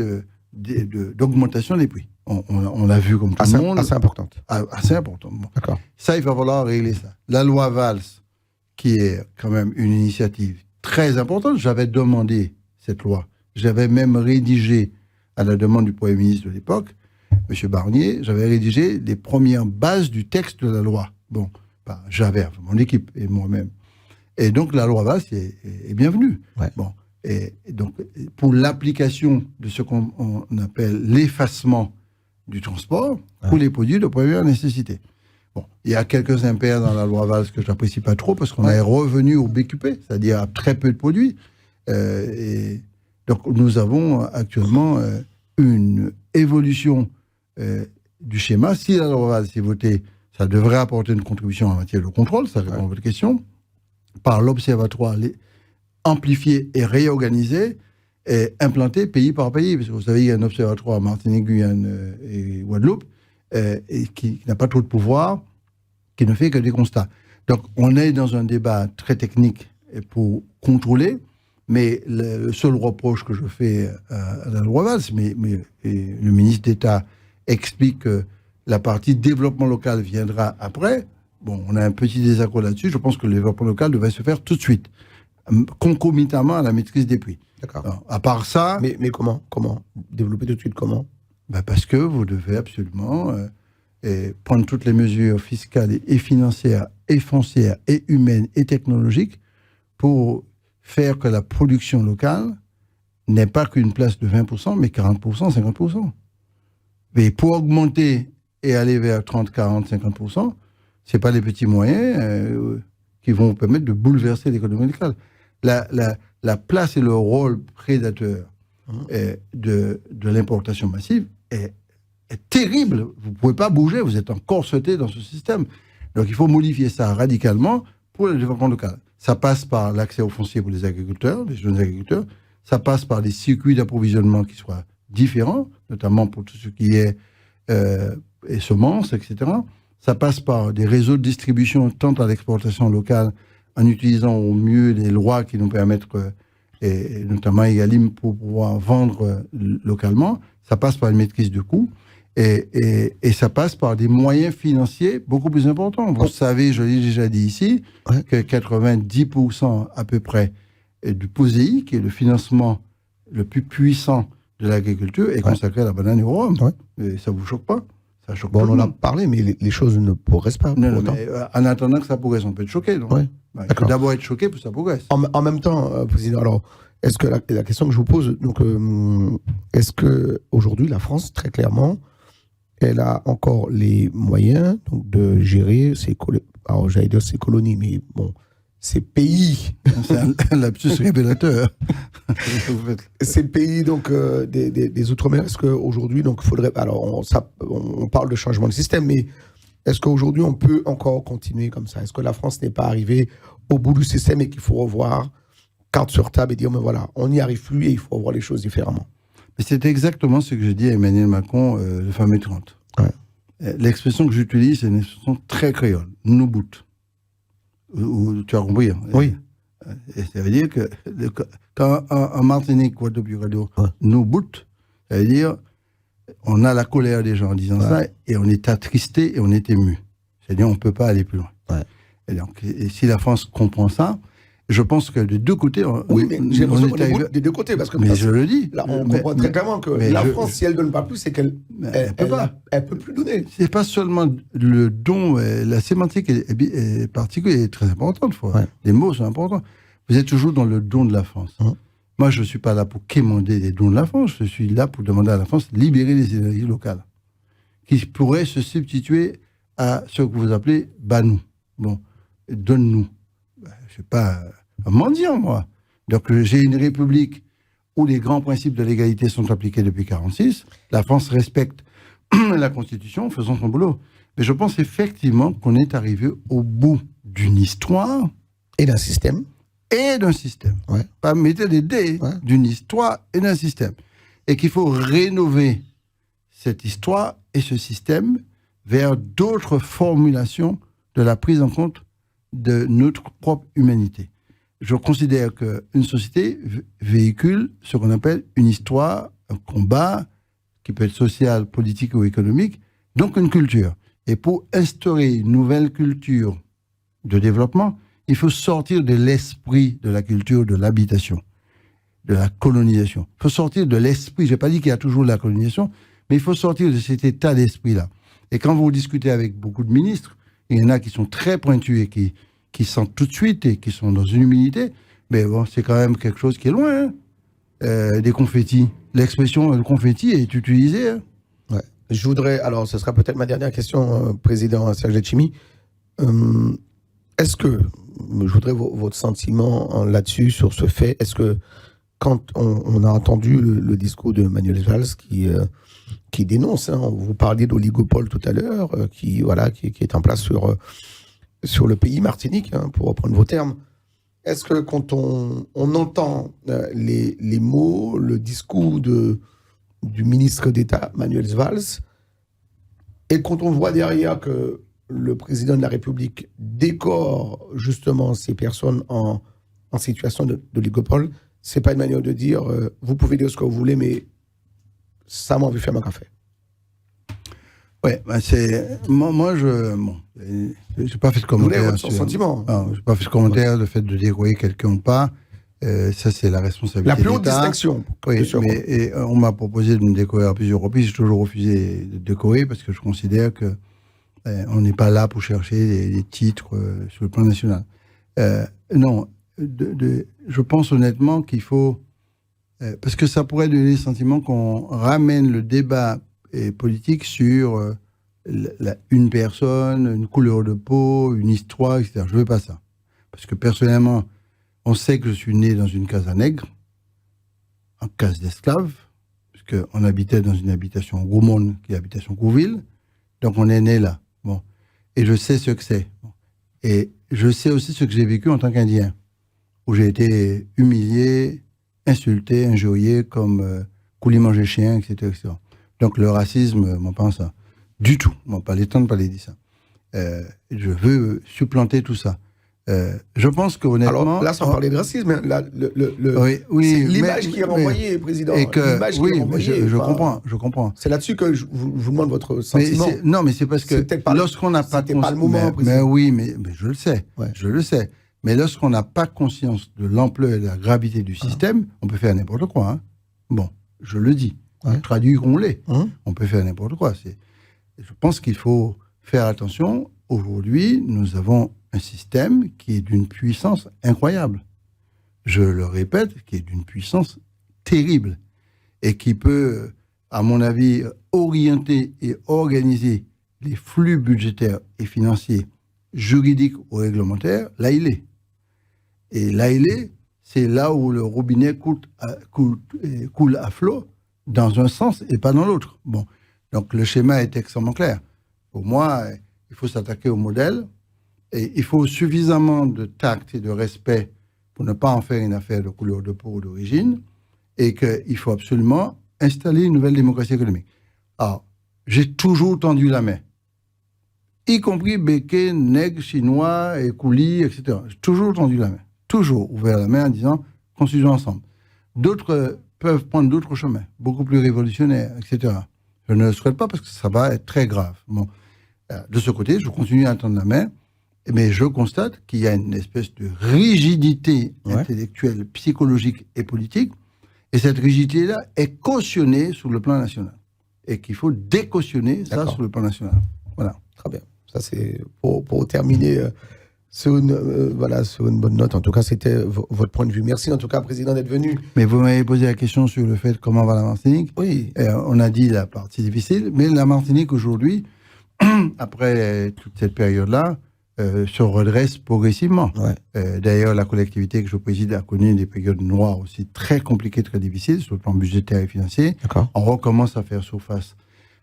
d'augmentation des prix. On l'a vu comme tout le monde. Assez importante. Assez importante. Bon. D'accord. Ça, il va falloir régler ça. La loi Valls, qui est quand même une initiative très importante, j'avais demandé cette loi. J'avais même rédigé, à la demande du Premier ministre de l'époque, M. Barnier, j'avais rédigé les premières bases du texte de la loi. Bon, j'avais, mon équipe et moi-même. Et donc, la loi Valls est bienvenue. Ouais. Bon. Et donc, pour l'application de ce qu'on appelle l'effacement du transport pour les produits de première nécessité. Bon, il y a quelques impairs dans la loi Valls que je n'apprécie pas trop parce qu'on est revenu au BQP, c'est-à-dire à très peu de produits. Et donc, nous avons actuellement une évolution du schéma. Si la loi Valls est votée, ça devrait apporter une contribution en matière de contrôle, ça répond à votre question, par l'Observatoire amplifié et réorganisé et implanté pays par pays. Parce que vous savez, il y a un observatoire en Martinique, Guyane et Guadeloupe et qui n'a pas trop de pouvoir, qui ne fait que des constats. Donc, on est dans un débat très technique pour contrôler, mais le seul reproche que je fais à la loi Valls, mais le ministre d'État explique que la partie développement local viendra après. bon, on a un petit désaccord là-dessus. Je pense que le développement local devrait se faire tout de suite, concomitamment à la maîtrise des prix. D'accord. Alors, à part ça... Mais comment développer tout de suite comment? Parce que vous devez absolument prendre toutes les mesures fiscales et financières, et foncières, et humaines, et technologiques pour faire que la production locale n'ait pas qu'une place de 20%, mais 40%, 50%. Mais pour augmenter et aller vers 30, 40, 50%, ce n'est pas les petits moyens qui vont vous permettre de bouleverser l'économie locale. La place et le rôle prédateur de l'importation massive est terrible. Vous ne pouvez pas bouger, vous êtes encorseté dans ce système. Donc il faut modifier ça radicalement pour le développement local. Ça passe par l'accès au foncier pour les agriculteurs, les jeunes agriculteurs. Ça passe par des circuits d'approvisionnement qui soient différents, notamment pour tout ce qui est semences, etc. Ça passe par des réseaux de distribution tant à l'exportation locale, en utilisant au mieux les lois qui nous permettent, et notamment Egalim, pour pouvoir vendre localement. Ça passe par une maîtrise de coûts. Et ça passe par des moyens financiers beaucoup plus importants. Vous savez, je l'ai déjà dit ici, que 90% à peu près du POSEI, qui est le financement le plus puissant de l'agriculture, est consacré à la banane et au rhum. Et ça ne vous choque pas? Ça choque on en a parlé, mais les choses ne progressent pas. Non, mais, en attendant que ça progresse, on peut être choqué. Il faut d'abord être choqué pour que ça progresse. En même temps, Président, alors, est-ce que la question que je vous pose, donc, est-ce qu'aujourd'hui, la France, très clairement, elle a encore les moyens donc, de gérer ses colonies, alors j'allais dire ses colonies, mais bon, ces pays. C'est un lapsus révélateur. Ces pays donc, des Outre-mer, est-ce qu'aujourd'hui, donc, faudrait. Alors, on parle de changement de système, mais est-ce qu'aujourd'hui, on peut encore continuer comme ça? Est-ce que la France n'est pas arrivée au bout du système et qu'il faut revoir carte sur table et dire, mais voilà, on n'y arrive plus et il faut revoir les choses différemment? Mais c'est exactement ce que je dis à Emmanuel Macron le fameux 30. L'expression que j'utilise, c'est une expression très créole, nous bout. Tu as compris? Hein? Oui. Et ça veut dire que quand en Martinique, Guadeloupe, nous bout, ça veut dire on a la colère des gens en disant ça et on est attristé et on est ému. C'est-à-dire on ne peut pas aller plus loin. Et donc, si la France comprend ça, je pense que de deux côtés... Oui, mais j'ai l'impression qu'on est des deux côtés. Parce que je le dis. Là, on comprend très clairement que la France, si elle ne donne pas plus, c'est qu'elle ne peut plus donner. Ce n'est pas seulement le don, la sémantique est particulière, est très importante. Les mots sont importants. Vous êtes toujours dans le don de la France. Moi, je ne suis pas là pour quémander les dons de la France. Je suis là pour demander à la France de libérer les énergies locales qui pourraient se substituer à ce que vous appelez « banou ». Bon, donne-nous. Je ne suis pas un mendiant, moi. Donc, j'ai une république où les grands principes de l'égalité sont appliqués depuis 1946. La France respecte la Constitution, faisons son boulot. Mais je pense effectivement qu'on est arrivé au bout d'une histoire. Et d'un système. Pas mettez des dés, d'une histoire et d'un système. Et qu'il faut rénover cette histoire et ce système vers d'autres formulations de la prise en compte de notre propre humanité. Je considère qu'une société véhicule ce qu'on appelle une histoire, un combat, qui peut être social, politique ou économique, donc une culture. Et pour instaurer une nouvelle culture de développement, il faut sortir de l'esprit de la culture de l'habitation, de la colonisation. Il faut sortir de l'esprit, je n'ai pas dit qu'il y a toujours la colonisation, mais il faut sortir de cet état d'esprit-là. Et quand vous discutez avec beaucoup de ministres, il y en a qui sont très pointus et qui sentent tout de suite et qui sont dans une humilité, mais bon, c'est quand même quelque chose qui est loin, des confettis. L'expression le confetti est utilisée. Je voudrais, alors ce sera peut-être ma dernière question, Président Serge Letchimy. Est-ce que, je voudrais votre sentiment là-dessus, sur ce fait, est-ce que quand on a entendu le discours de Manuel Valls qui dénonce, vous parliez d'oligopole tout à l'heure, qui est en place sur le pays Martinique, pour reprendre vos termes, est-ce que quand on entend les mots, le discours du ministre d'État, Manuel Valls, et quand on voit derrière que le président de la République décore justement ces personnes en situation d'oligopole, c'est pas une manière de dire vous pouvez dire ce que vous voulez, mais ça m'a envie de faire mon café. Ouais, moi je j'ai pas fait de commentaire sur sentiment. J'ai pas fait de commentaire le fait de décorer quelqu'un ou pas. Ça c'est la responsabilité. La plus haute d'État. distinction. Oui, mais on m'a proposé de me décorer à plusieurs reprises. J'ai toujours refusé de décorer parce que je considère que on n'est pas là pour chercher des titres sur le plan national. Non, je pense honnêtement qu'il faut parce que ça pourrait donner le sentiment qu'on ramène le débat politique sur une personne, une couleur de peau, une histoire, etc. Je ne veux pas ça. Parce que personnellement, on sait que je suis né dans une case à nègres, en case d'esclaves, puisqu'on habitait dans une habitation roumaine qui est habitation Courville. Donc on est né là. Bon. Et je sais ce que c'est. Bon. Et je sais aussi ce que j'ai vécu en tant qu'Indien, où j'ai été humilié, insulté, injurié, comme coulis manger chien, etc., etc. Donc le racisme, m'en pense ça. Du tout. M'en pas les temps de parler de ça. Je veux supplanter tout ça. Je pense qu'honnêtement... Alors là, sans parler de racisme, là, oui, c'est l'image qui est renvoyée, Président. L'image qui est renvoyée. Je comprends. C'est là-dessus que je vous demande votre sentiment. Non, mais c'est parce que lorsqu'on n'a pas... C'était pas le moment, Président. Mais oui, mais je le sais. Ouais. Je le sais. Mais lorsqu'on n'a pas conscience de l'ampleur et de la gravité du système, on peut faire n'importe quoi. Hein. Bon, je le dis. Ouais. Traduisons-les. On peut faire n'importe quoi. Je pense qu'il faut faire attention. Aujourd'hui, nous avons un système qui est d'une puissance incroyable. Je le répète, qui est d'une puissance terrible et qui peut, à mon avis, orienter et organiser les flux budgétaires et financiers, juridiques ou réglementaires. Là, il est. Et là, il est, c'est là où le robinet coule à flot dans un sens et pas dans l'autre. Bon, donc le schéma est extrêmement clair. Pour moi, il faut s'attaquer au modèle. Et il faut suffisamment de tact et de respect pour ne pas en faire une affaire de couleur de peau ou d'origine, et qu'il faut absolument installer une nouvelle démocratie économique. Alors, j'ai toujours tendu la main, y compris béquets, nègres, chinois, et coulis, etc. J'ai toujours tendu la main, toujours ouvert la main en disant « construisons ensemble ». D'autres peuvent prendre d'autres chemins, beaucoup plus révolutionnaires, etc. Je ne le souhaite pas parce que ça va être très grave. Bon. De ce côté, je continue à tendre la main, mais je constate qu'il y a une espèce de rigidité intellectuelle, psychologique et politique, et cette rigidité-là est cautionnée sur le plan national, et qu'il faut décautionner ça sur le plan national. Voilà. Très bien. Ça, c'est pour terminer sur une bonne note. En tout cas, c'était votre point de vue. Merci, en tout cas, Président, d'être venu. Mais vous m'avez posé la question sur le fait comment va la Martinique. Oui. On a dit la partie difficile, mais la Martinique, aujourd'hui, après toute cette période-là, se redresse progressivement. Ouais. D'ailleurs, la collectivité que je préside a connu des périodes noires aussi très compliquées, très difficiles sur le plan budgétaire et financier. On recommence à faire surface.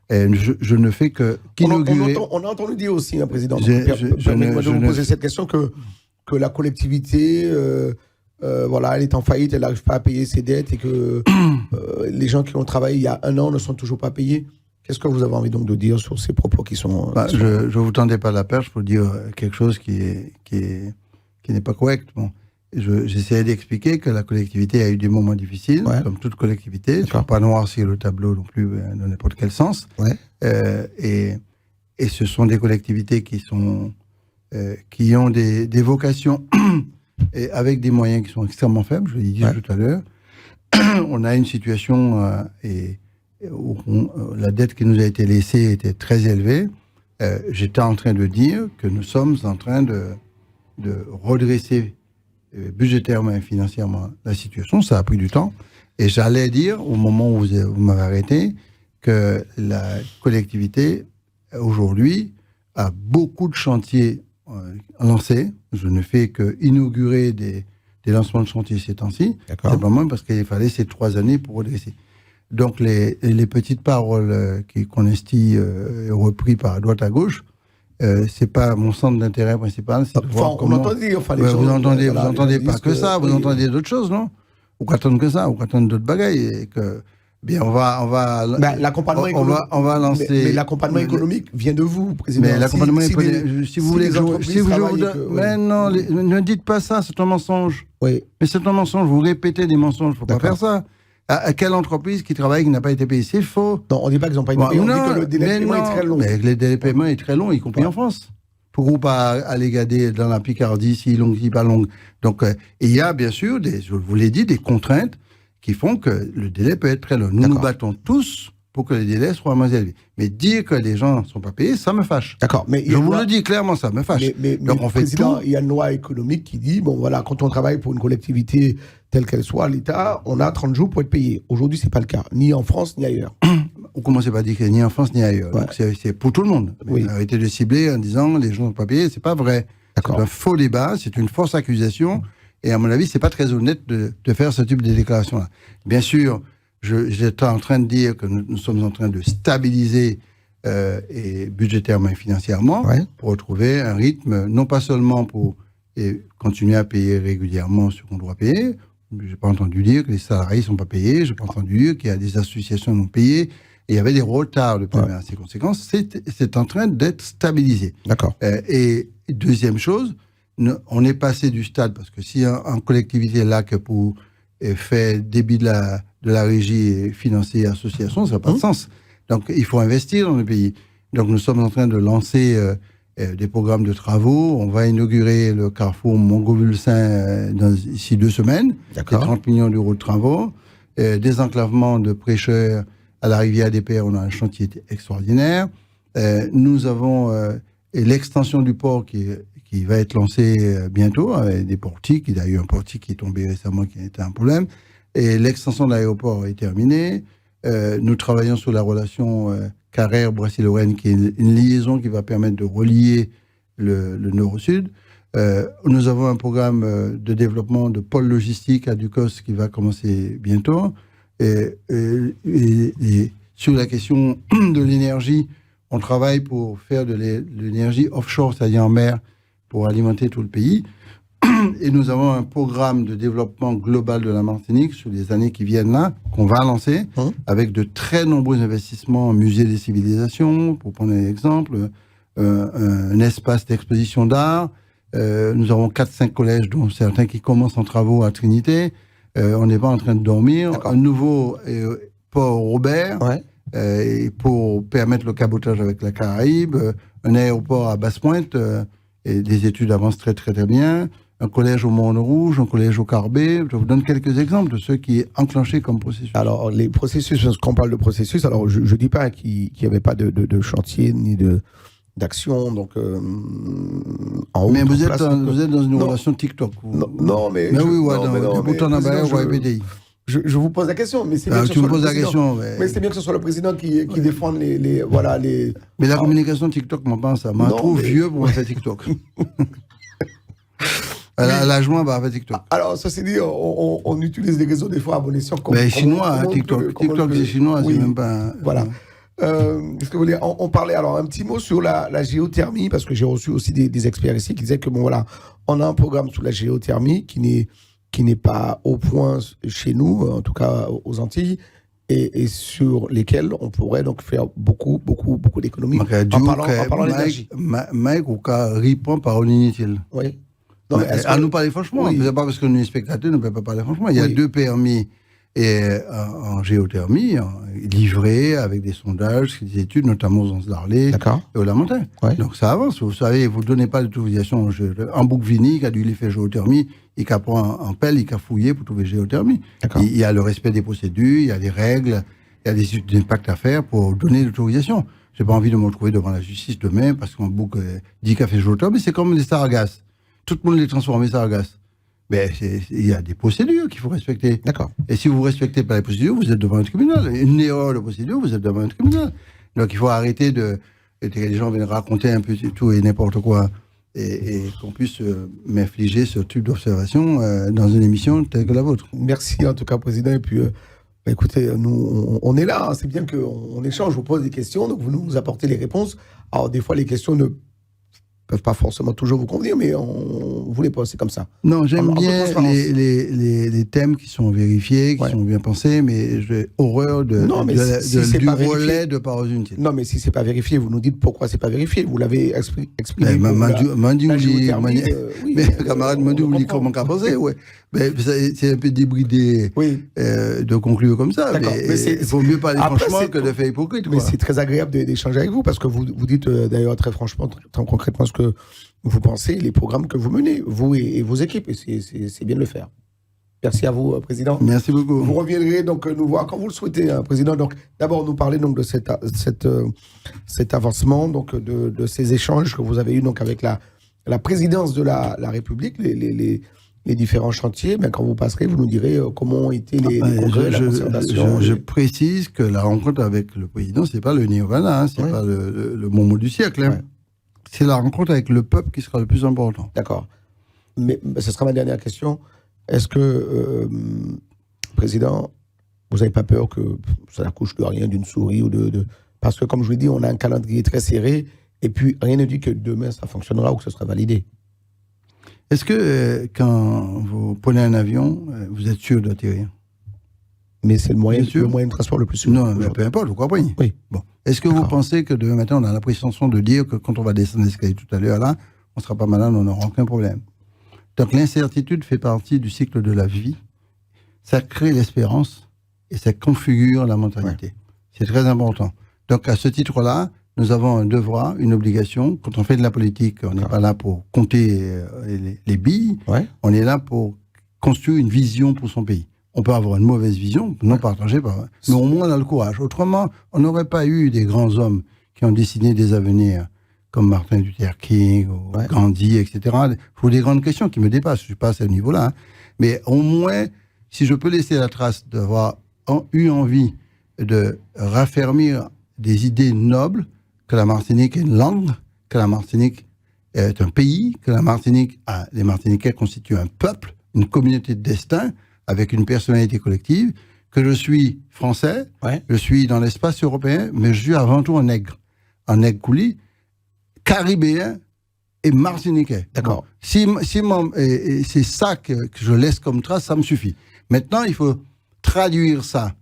Je ne fais qu'inaugurer... On a entendu dire aussi, hein, Président, permettez-moi de vous poser cette question, que la collectivité, elle est en faillite, elle n'arrive pas à payer ses dettes et que les gens qui ont travaillé il y a 1 an ne sont toujours pas payés. Qu'est-ce que vous avez envie donc de dire sur ces propos qui sont... Je ne vous tendais pas la perche pour dire quelque chose qui n'est pas correct. Bon. J'essayais d'expliquer que la collectivité a eu des moments difficiles, comme toute collectivité. Il ne faut pas noircir le tableau non plus dans n'importe quel sens. Ouais. Et ce sont des collectivités qui ont des vocations et avec des moyens qui sont extrêmement faibles, je l'ai dit tout à l'heure. On a une situation... où la dette qui nous a été laissée était très élevée, j'étais en train de dire que nous sommes en train de redresser budgétairement et financièrement la situation. Ça a pris du temps. Et j'allais dire, au moment où vous m'avez arrêté, que la collectivité, aujourd'hui, a beaucoup de chantiers lancés. Je ne fais qu'inaugurer des lancements de chantiers ces temps-ci. Simplement parce qu'il fallait ces 3 années pour redresser. Donc, les petites paroles qu'on estime reprises par droite à gauche, c'est pas mon centre d'intérêt principal. On entend dire, vous entendez pas que ça, vous entendez d'autres choses, non? Ou qu'attendre que ça, ou qu'attendre d'autres bagailles. Et que, bien, on va l'accompagnement économique. On va lancer. Mais l'accompagnement économique vient de vous, Président. Mais l'accompagnement économique, si vous voulez, mais non, ne dites pas ça, c'est un mensonge. Oui. Mais c'est un mensonge. Vous répétez des mensonges, il ne faut pas faire ça. À quelle entreprise qui travaille qui n'a pas été payée? C'est faux. Non, on ne dit pas qu'ils n'ont pas été payés, on dit que le délai de paiement est très long. Mais le délai de paiement est très long, y compris en France. Pourquoi pas aller garder dans la Picardie, si longue, si pas longue. Donc, il y a bien sûr, je vous l'ai dit, des contraintes qui font que le délai peut être très long. Nous nous battons tous pour que les délais soient moins élevés. Mais dire que les gens ne sont pas payés, ça me fâche. D'accord. Mais je vous le dis clairement, ça me fâche. Mais donc, on fait président, tout. Il y a une loi économique qui dit, bon voilà, quand on travaille pour une collectivité telle qu'elle soit, l'État, on a 30 jours pour être payé. Aujourd'hui, ce n'est pas le cas, ni en France, ni ailleurs. On commence pas à dire que ni en France, ni ailleurs. Ouais. Donc, c'est pour tout le monde. Oui. Arrêtez de cibler en disant les gens ne sont pas payés, c'est pas vrai. C'est un faux débat, c'est une fausse accusation. Et à mon avis, c'est pas très honnête de faire ce type de déclaration-là. Bien sûr, j'étais en train de dire que nous sommes en train de stabiliser et budgétairement et financièrement pour retrouver un rythme, non pas seulement pour continuer à payer régulièrement ce qu'on doit payer. Je n'ai pas entendu dire que les salariés ne sont pas payés. Je n'ai pas entendu dire qu'il y a des associations non payées. Et il y avait des retards de paiement à ces conséquences. C'est en train d'être stabilisé. D'accord. Et deuxième chose, on est passé du stade, parce que si en collectivité là que pour faire débit de la régie et financer l'association, ça n'a pas de sens. Donc il faut investir dans le pays. Donc nous sommes en train de lancer des programmes de travaux. On va inaugurer le carrefour Montgovulsin d'ici 2 semaines. D'accord. 30 millions d'euros de travaux. Désenclavement de prêcheurs à la rivière des Pères, on a un chantier extraordinaire. Nous avons l'extension du port qui va être lancée bientôt, avec des portiques. Il y a eu un portique qui est tombé récemment, qui a été un problème. Et l'extension de l'aéroport est terminée. Nous travaillons sur la relation Carrère-Brassy-Lorraine, qui est une liaison qui va permettre de relier le nord au sud. Nous avons un programme de développement de pôle logistique à Ducos qui va commencer bientôt. Et sur la question de l'énergie, on travaille pour faire de l'énergie offshore, c'est-à-dire en mer, pour alimenter tout le pays. Et nous avons un programme de développement global de la Martinique sur les années qui viennent là, qu'on va lancer, avec de très nombreux investissements en musée des civilisations, pour prendre un exemple, un espace d'exposition d'art. Nous avons 4-5 collèges, dont certains qui commencent en travaux à Trinité. On n'est pas en train de dormir. Un nouveau port Robert, pour permettre le cabotage avec la Caraïbe, un aéroport à Basse-Pointe, et des études avancent très très très bien, un collège au Mont-Rouge, un collège au Carbet. Je vous donne quelques exemples de ceux qui est enclenché comme processus. Alors, les processus, quand on parle de processus, alors je ne dis pas qu'il n'y avait pas de chantier ni d'action, donc en haut. Mais vous êtes dans une relation TikTok. Non, mais... Mais oui, dans le PDI. Je vous pose la question, mais c'est bien que ce soit le président. Mais c'est bien que ce soit le président qui défende les. Mais la communication TikTok, moi, pense, ça m'a trop vieux pour faire TikTok. La joie va faire TikTok. Alors, ceci dit, on utilise les réseaux des fois à bon escient. Mais chinois, TikTok. TikTok, c'est chinois, c'est même pas. Voilà. Est-ce que vous voulez, on parlait, alors un petit mot sur la géothermie, parce que j'ai reçu aussi des experts ici qui disaient que, bon voilà, on a un programme sur la géothermie qui n'est pas au point chez nous, en tout cas aux Antilles, et sur lesquels on pourrait donc faire beaucoup d'économies en parlant d'énergie. Mike, au cas, répond par inutile. Oui. Non, à nous parler franchement, c'est pas parce que nous, les spectateurs, ne peuvent pas parler franchement. Il y a 2 permis en géothermie, livrés avec des sondages, des études, notamment aux Anses d'Arlé et au Lamentin. Donc ça avance. Vous savez, vous ne donnez pas d'autorisation en Bouquevini, qui a dû les faire géothermie, il a pris en pelle, il a fouillé pour trouver géothermie. Il y a le respect des procédures, il y a des règles, il y a des études d'impact à faire pour donner l'autorisation. Je n'ai pas envie de me retrouver devant la justice demain parce qu'un bouc dit qu'il a fait géothermie, c'est comme les sargasses. Tout le monde les transforme en sargasses. Mais il y a des procédures qu'il faut respecter. D'accord. Et si vous ne respectez pas les procédures, vous êtes devant un tribunal. Une erreur de procédure, vous êtes devant un tribunal. Donc il faut arrêter que les gens viennent raconter un peu tout et n'importe quoi et qu'on puisse m'infliger ce type d'observation dans une émission telle que la vôtre. Merci en tout cas, Président. Et puis, écoutez, nous, on est là. Hein. C'est bien qu'on échange, je vous pose des questions, donc vous nous apportez les réponses. Alors des fois, les questions ne peuvent pas forcément toujours vous convenir, mais on vous les pose, c'est comme ça. Non, j'aime bien les thèmes qui sont vérifiés, qui sont bien pensés, mais j'ai horreur du relais de paroles inutiles. Non, mais si c'est pas vérifié, vous nous dites pourquoi c'est pas vérifié. Vous l'avez exprimé. Mais camarade m'a dit, vous comment qu'à poser, ouais. Mais c'est un peu débridé de conclure comme ça. Mais il vaut mieux parler franchement que de faire hypocrite. Mais c'est très agréable d'échanger avec vous parce que vous dites d'ailleurs très franchement, très concrètement ce que vous pensez, les programmes que vous menez, vous et vos équipes. Et c'est bien de le faire. Merci à vous, Président. Merci beaucoup. Vous reviendrez donc nous voir quand vous le souhaitez, Président. Donc, d'abord, nous parler donc de cet avancement, donc de ces échanges que vous avez eus donc avec la présidence de la République, les différents chantiers. Mais quand vous passerez, vous nous direz comment ont été les congrès, la concertation. Je précise que la rencontre avec le président, c'est pas le nirvana, c'est pas le moment du siècle. Hein. C'est la rencontre avec le peuple qui sera le plus important. D'accord. Mais ce sera ma dernière question. Est-ce que, Président, vous n'avez pas peur que ça n'accouche de rien, d'une souris ou de... Parce que, comme je vous l'ai dit, on a un calendrier très serré et puis rien ne dit que demain ça fonctionnera ou que ce sera validé. Est-ce que quand vous prenez un avion, vous êtes sûr d'atterrir? Mais c'est le moyen de transport le plus sûr. Non, mais peu importe, vous comprenez. Oui. Bon. Est-ce que vous pensez que demain matin, on a la prétention de dire que quand on va descendre l'escalier tout à l'heure, là, on ne sera pas malade, on n'aura aucun problème? Donc l'incertitude fait partie du cycle de la vie. Ça crée l'espérance et ça configure la mentalité. Ouais. C'est très important. Donc à ce titre-là, nous avons un devoir, une obligation. Quand on fait de la politique, on n'est pas là pour compter les billes. Ouais. On est là pour construire une vision pour son pays. On peut avoir une mauvaise vision, non partagée par... Mais au moins on a le courage. Autrement, on n'aurait pas eu des grands hommes qui ont dessiné des avenirs comme Martin Luther King, ou Gandhi, etc. Il faut des grandes questions qui me dépassent. Je ne suis pas à ce niveau-là. Hein. Mais au moins, si je peux laisser la trace d'avoir eu envie de raffermir des idées nobles, que la Martinique est une langue, que la Martinique est un pays, que les Martiniquais constituent un peuple, une communauté de destin, avec une personnalité collective, que je suis français, je suis dans l'espace européen, mais je suis avant tout un nègre coulis, caribéen et martiniquais. D'accord. Bon. C'est ça que je laisse comme trace, ça me suffit. Maintenant, il faut traduire ça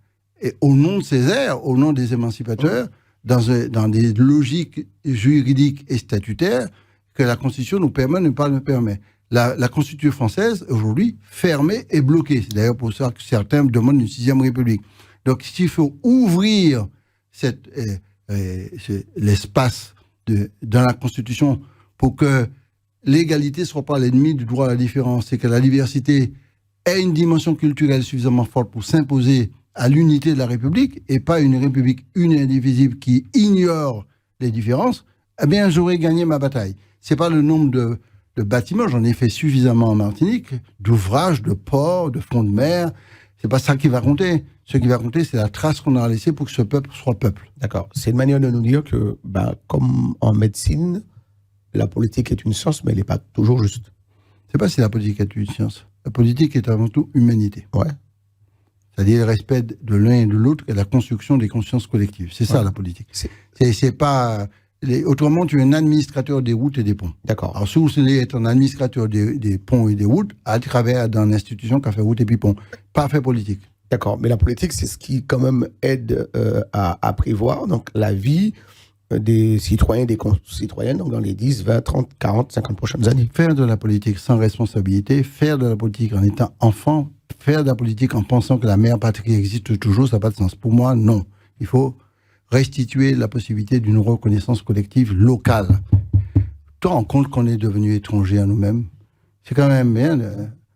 au nom de Césaire, au nom des émancipateurs, dans des logiques juridiques et statutaires que la Constitution nous permet, ne pas nous permet. La Constitution française, aujourd'hui, fermée et bloquée. C'est d'ailleurs pour ça que certains demandent une 6e République. Donc, s'il faut ouvrir l'espace dans la Constitution pour que l'égalité ne soit pas l'ennemi du droit à la différence et que la diversité ait une dimension culturelle suffisamment forte pour s'imposer à l'unité de la République et pas une République une et indivisible qui ignore les différences, eh bien, j'aurais gagné ma bataille. C'est pas le nombre de bâtiments, j'en ai fait suffisamment en Martinique, d'ouvrages, de ports, de fonds de mer. C'est pas ça qui va compter. Ce qui va compter, c'est la trace qu'on aura laissée pour que ce peuple soit peuple. D'accord. C'est une manière de nous dire que, comme en médecine, la politique est une science, mais elle n'est pas toujours juste. C'est pas si la politique est une science. La politique est avant tout humanité. Ouais. C'est-à-dire le respect de l'un et de l'autre et la construction des consciences collectives. C'est ça la politique. C'est pas... Autrement, tu es un administrateur des routes et des ponts. D'accord. Alors, si vous voulez être un administrateur des ponts et des routes, à travers dans l'institution qui a fait route et puis pont. Pas fait politique. D'accord. Mais la politique, c'est ce qui, quand même, aide à prévoir donc, la vie des citoyens, des citoyennes donc, dans les 10, 20, 30, 40, 50 prochaines années. Faire de la politique sans responsabilité, faire de la politique en étant enfant, faire de la politique en pensant que la mère patrie existe toujours, ça n'a pas de sens. Pour moi, non. Il faut restituer la possibilité d'une reconnaissance collective locale. Tu te rends compte qu'on est devenu étranger à nous-mêmes? C'est quand même bien.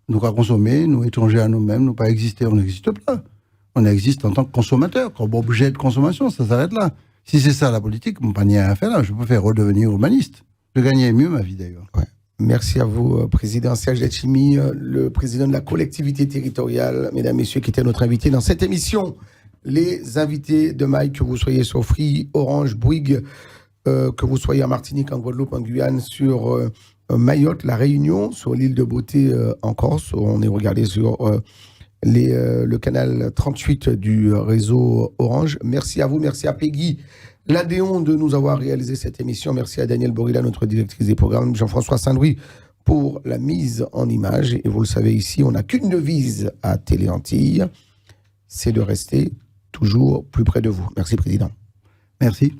Nous pas consommer, nous étrangers à nous-mêmes, nous pas exister. On n'existe pas. On existe en tant que consommateur, comme objet de consommation. Ça s'arrête là. Si c'est ça la politique, mon panier à faire là. Je préfère redevenir humaniste. Je gagnais mieux ma vie d'ailleurs. Ouais. Merci à vous, Président Serge Letchimy, le président de la collectivité territoriale. Mesdames, Messieurs, qui était notre invité dans cette émission. Les invités de Mike, que vous soyez sur Free, Orange, Bouygues, que vous soyez en Martinique, en Guadeloupe, en Guyane, sur Mayotte, La Réunion, sur l'île de Beauté en Corse. On est regardé sur le canal 38 du réseau Orange. Merci à vous, merci à Peggy l'Adéon de nous avoir réalisé cette émission. Merci à Daniel Borilla, notre directrice des programmes, Jean-François Saint-Louis pour la mise en image. Et vous le savez ici, on n'a qu'une devise à Télé Antilles, c'est de rester toujours plus près de vous. Merci, Président. Merci.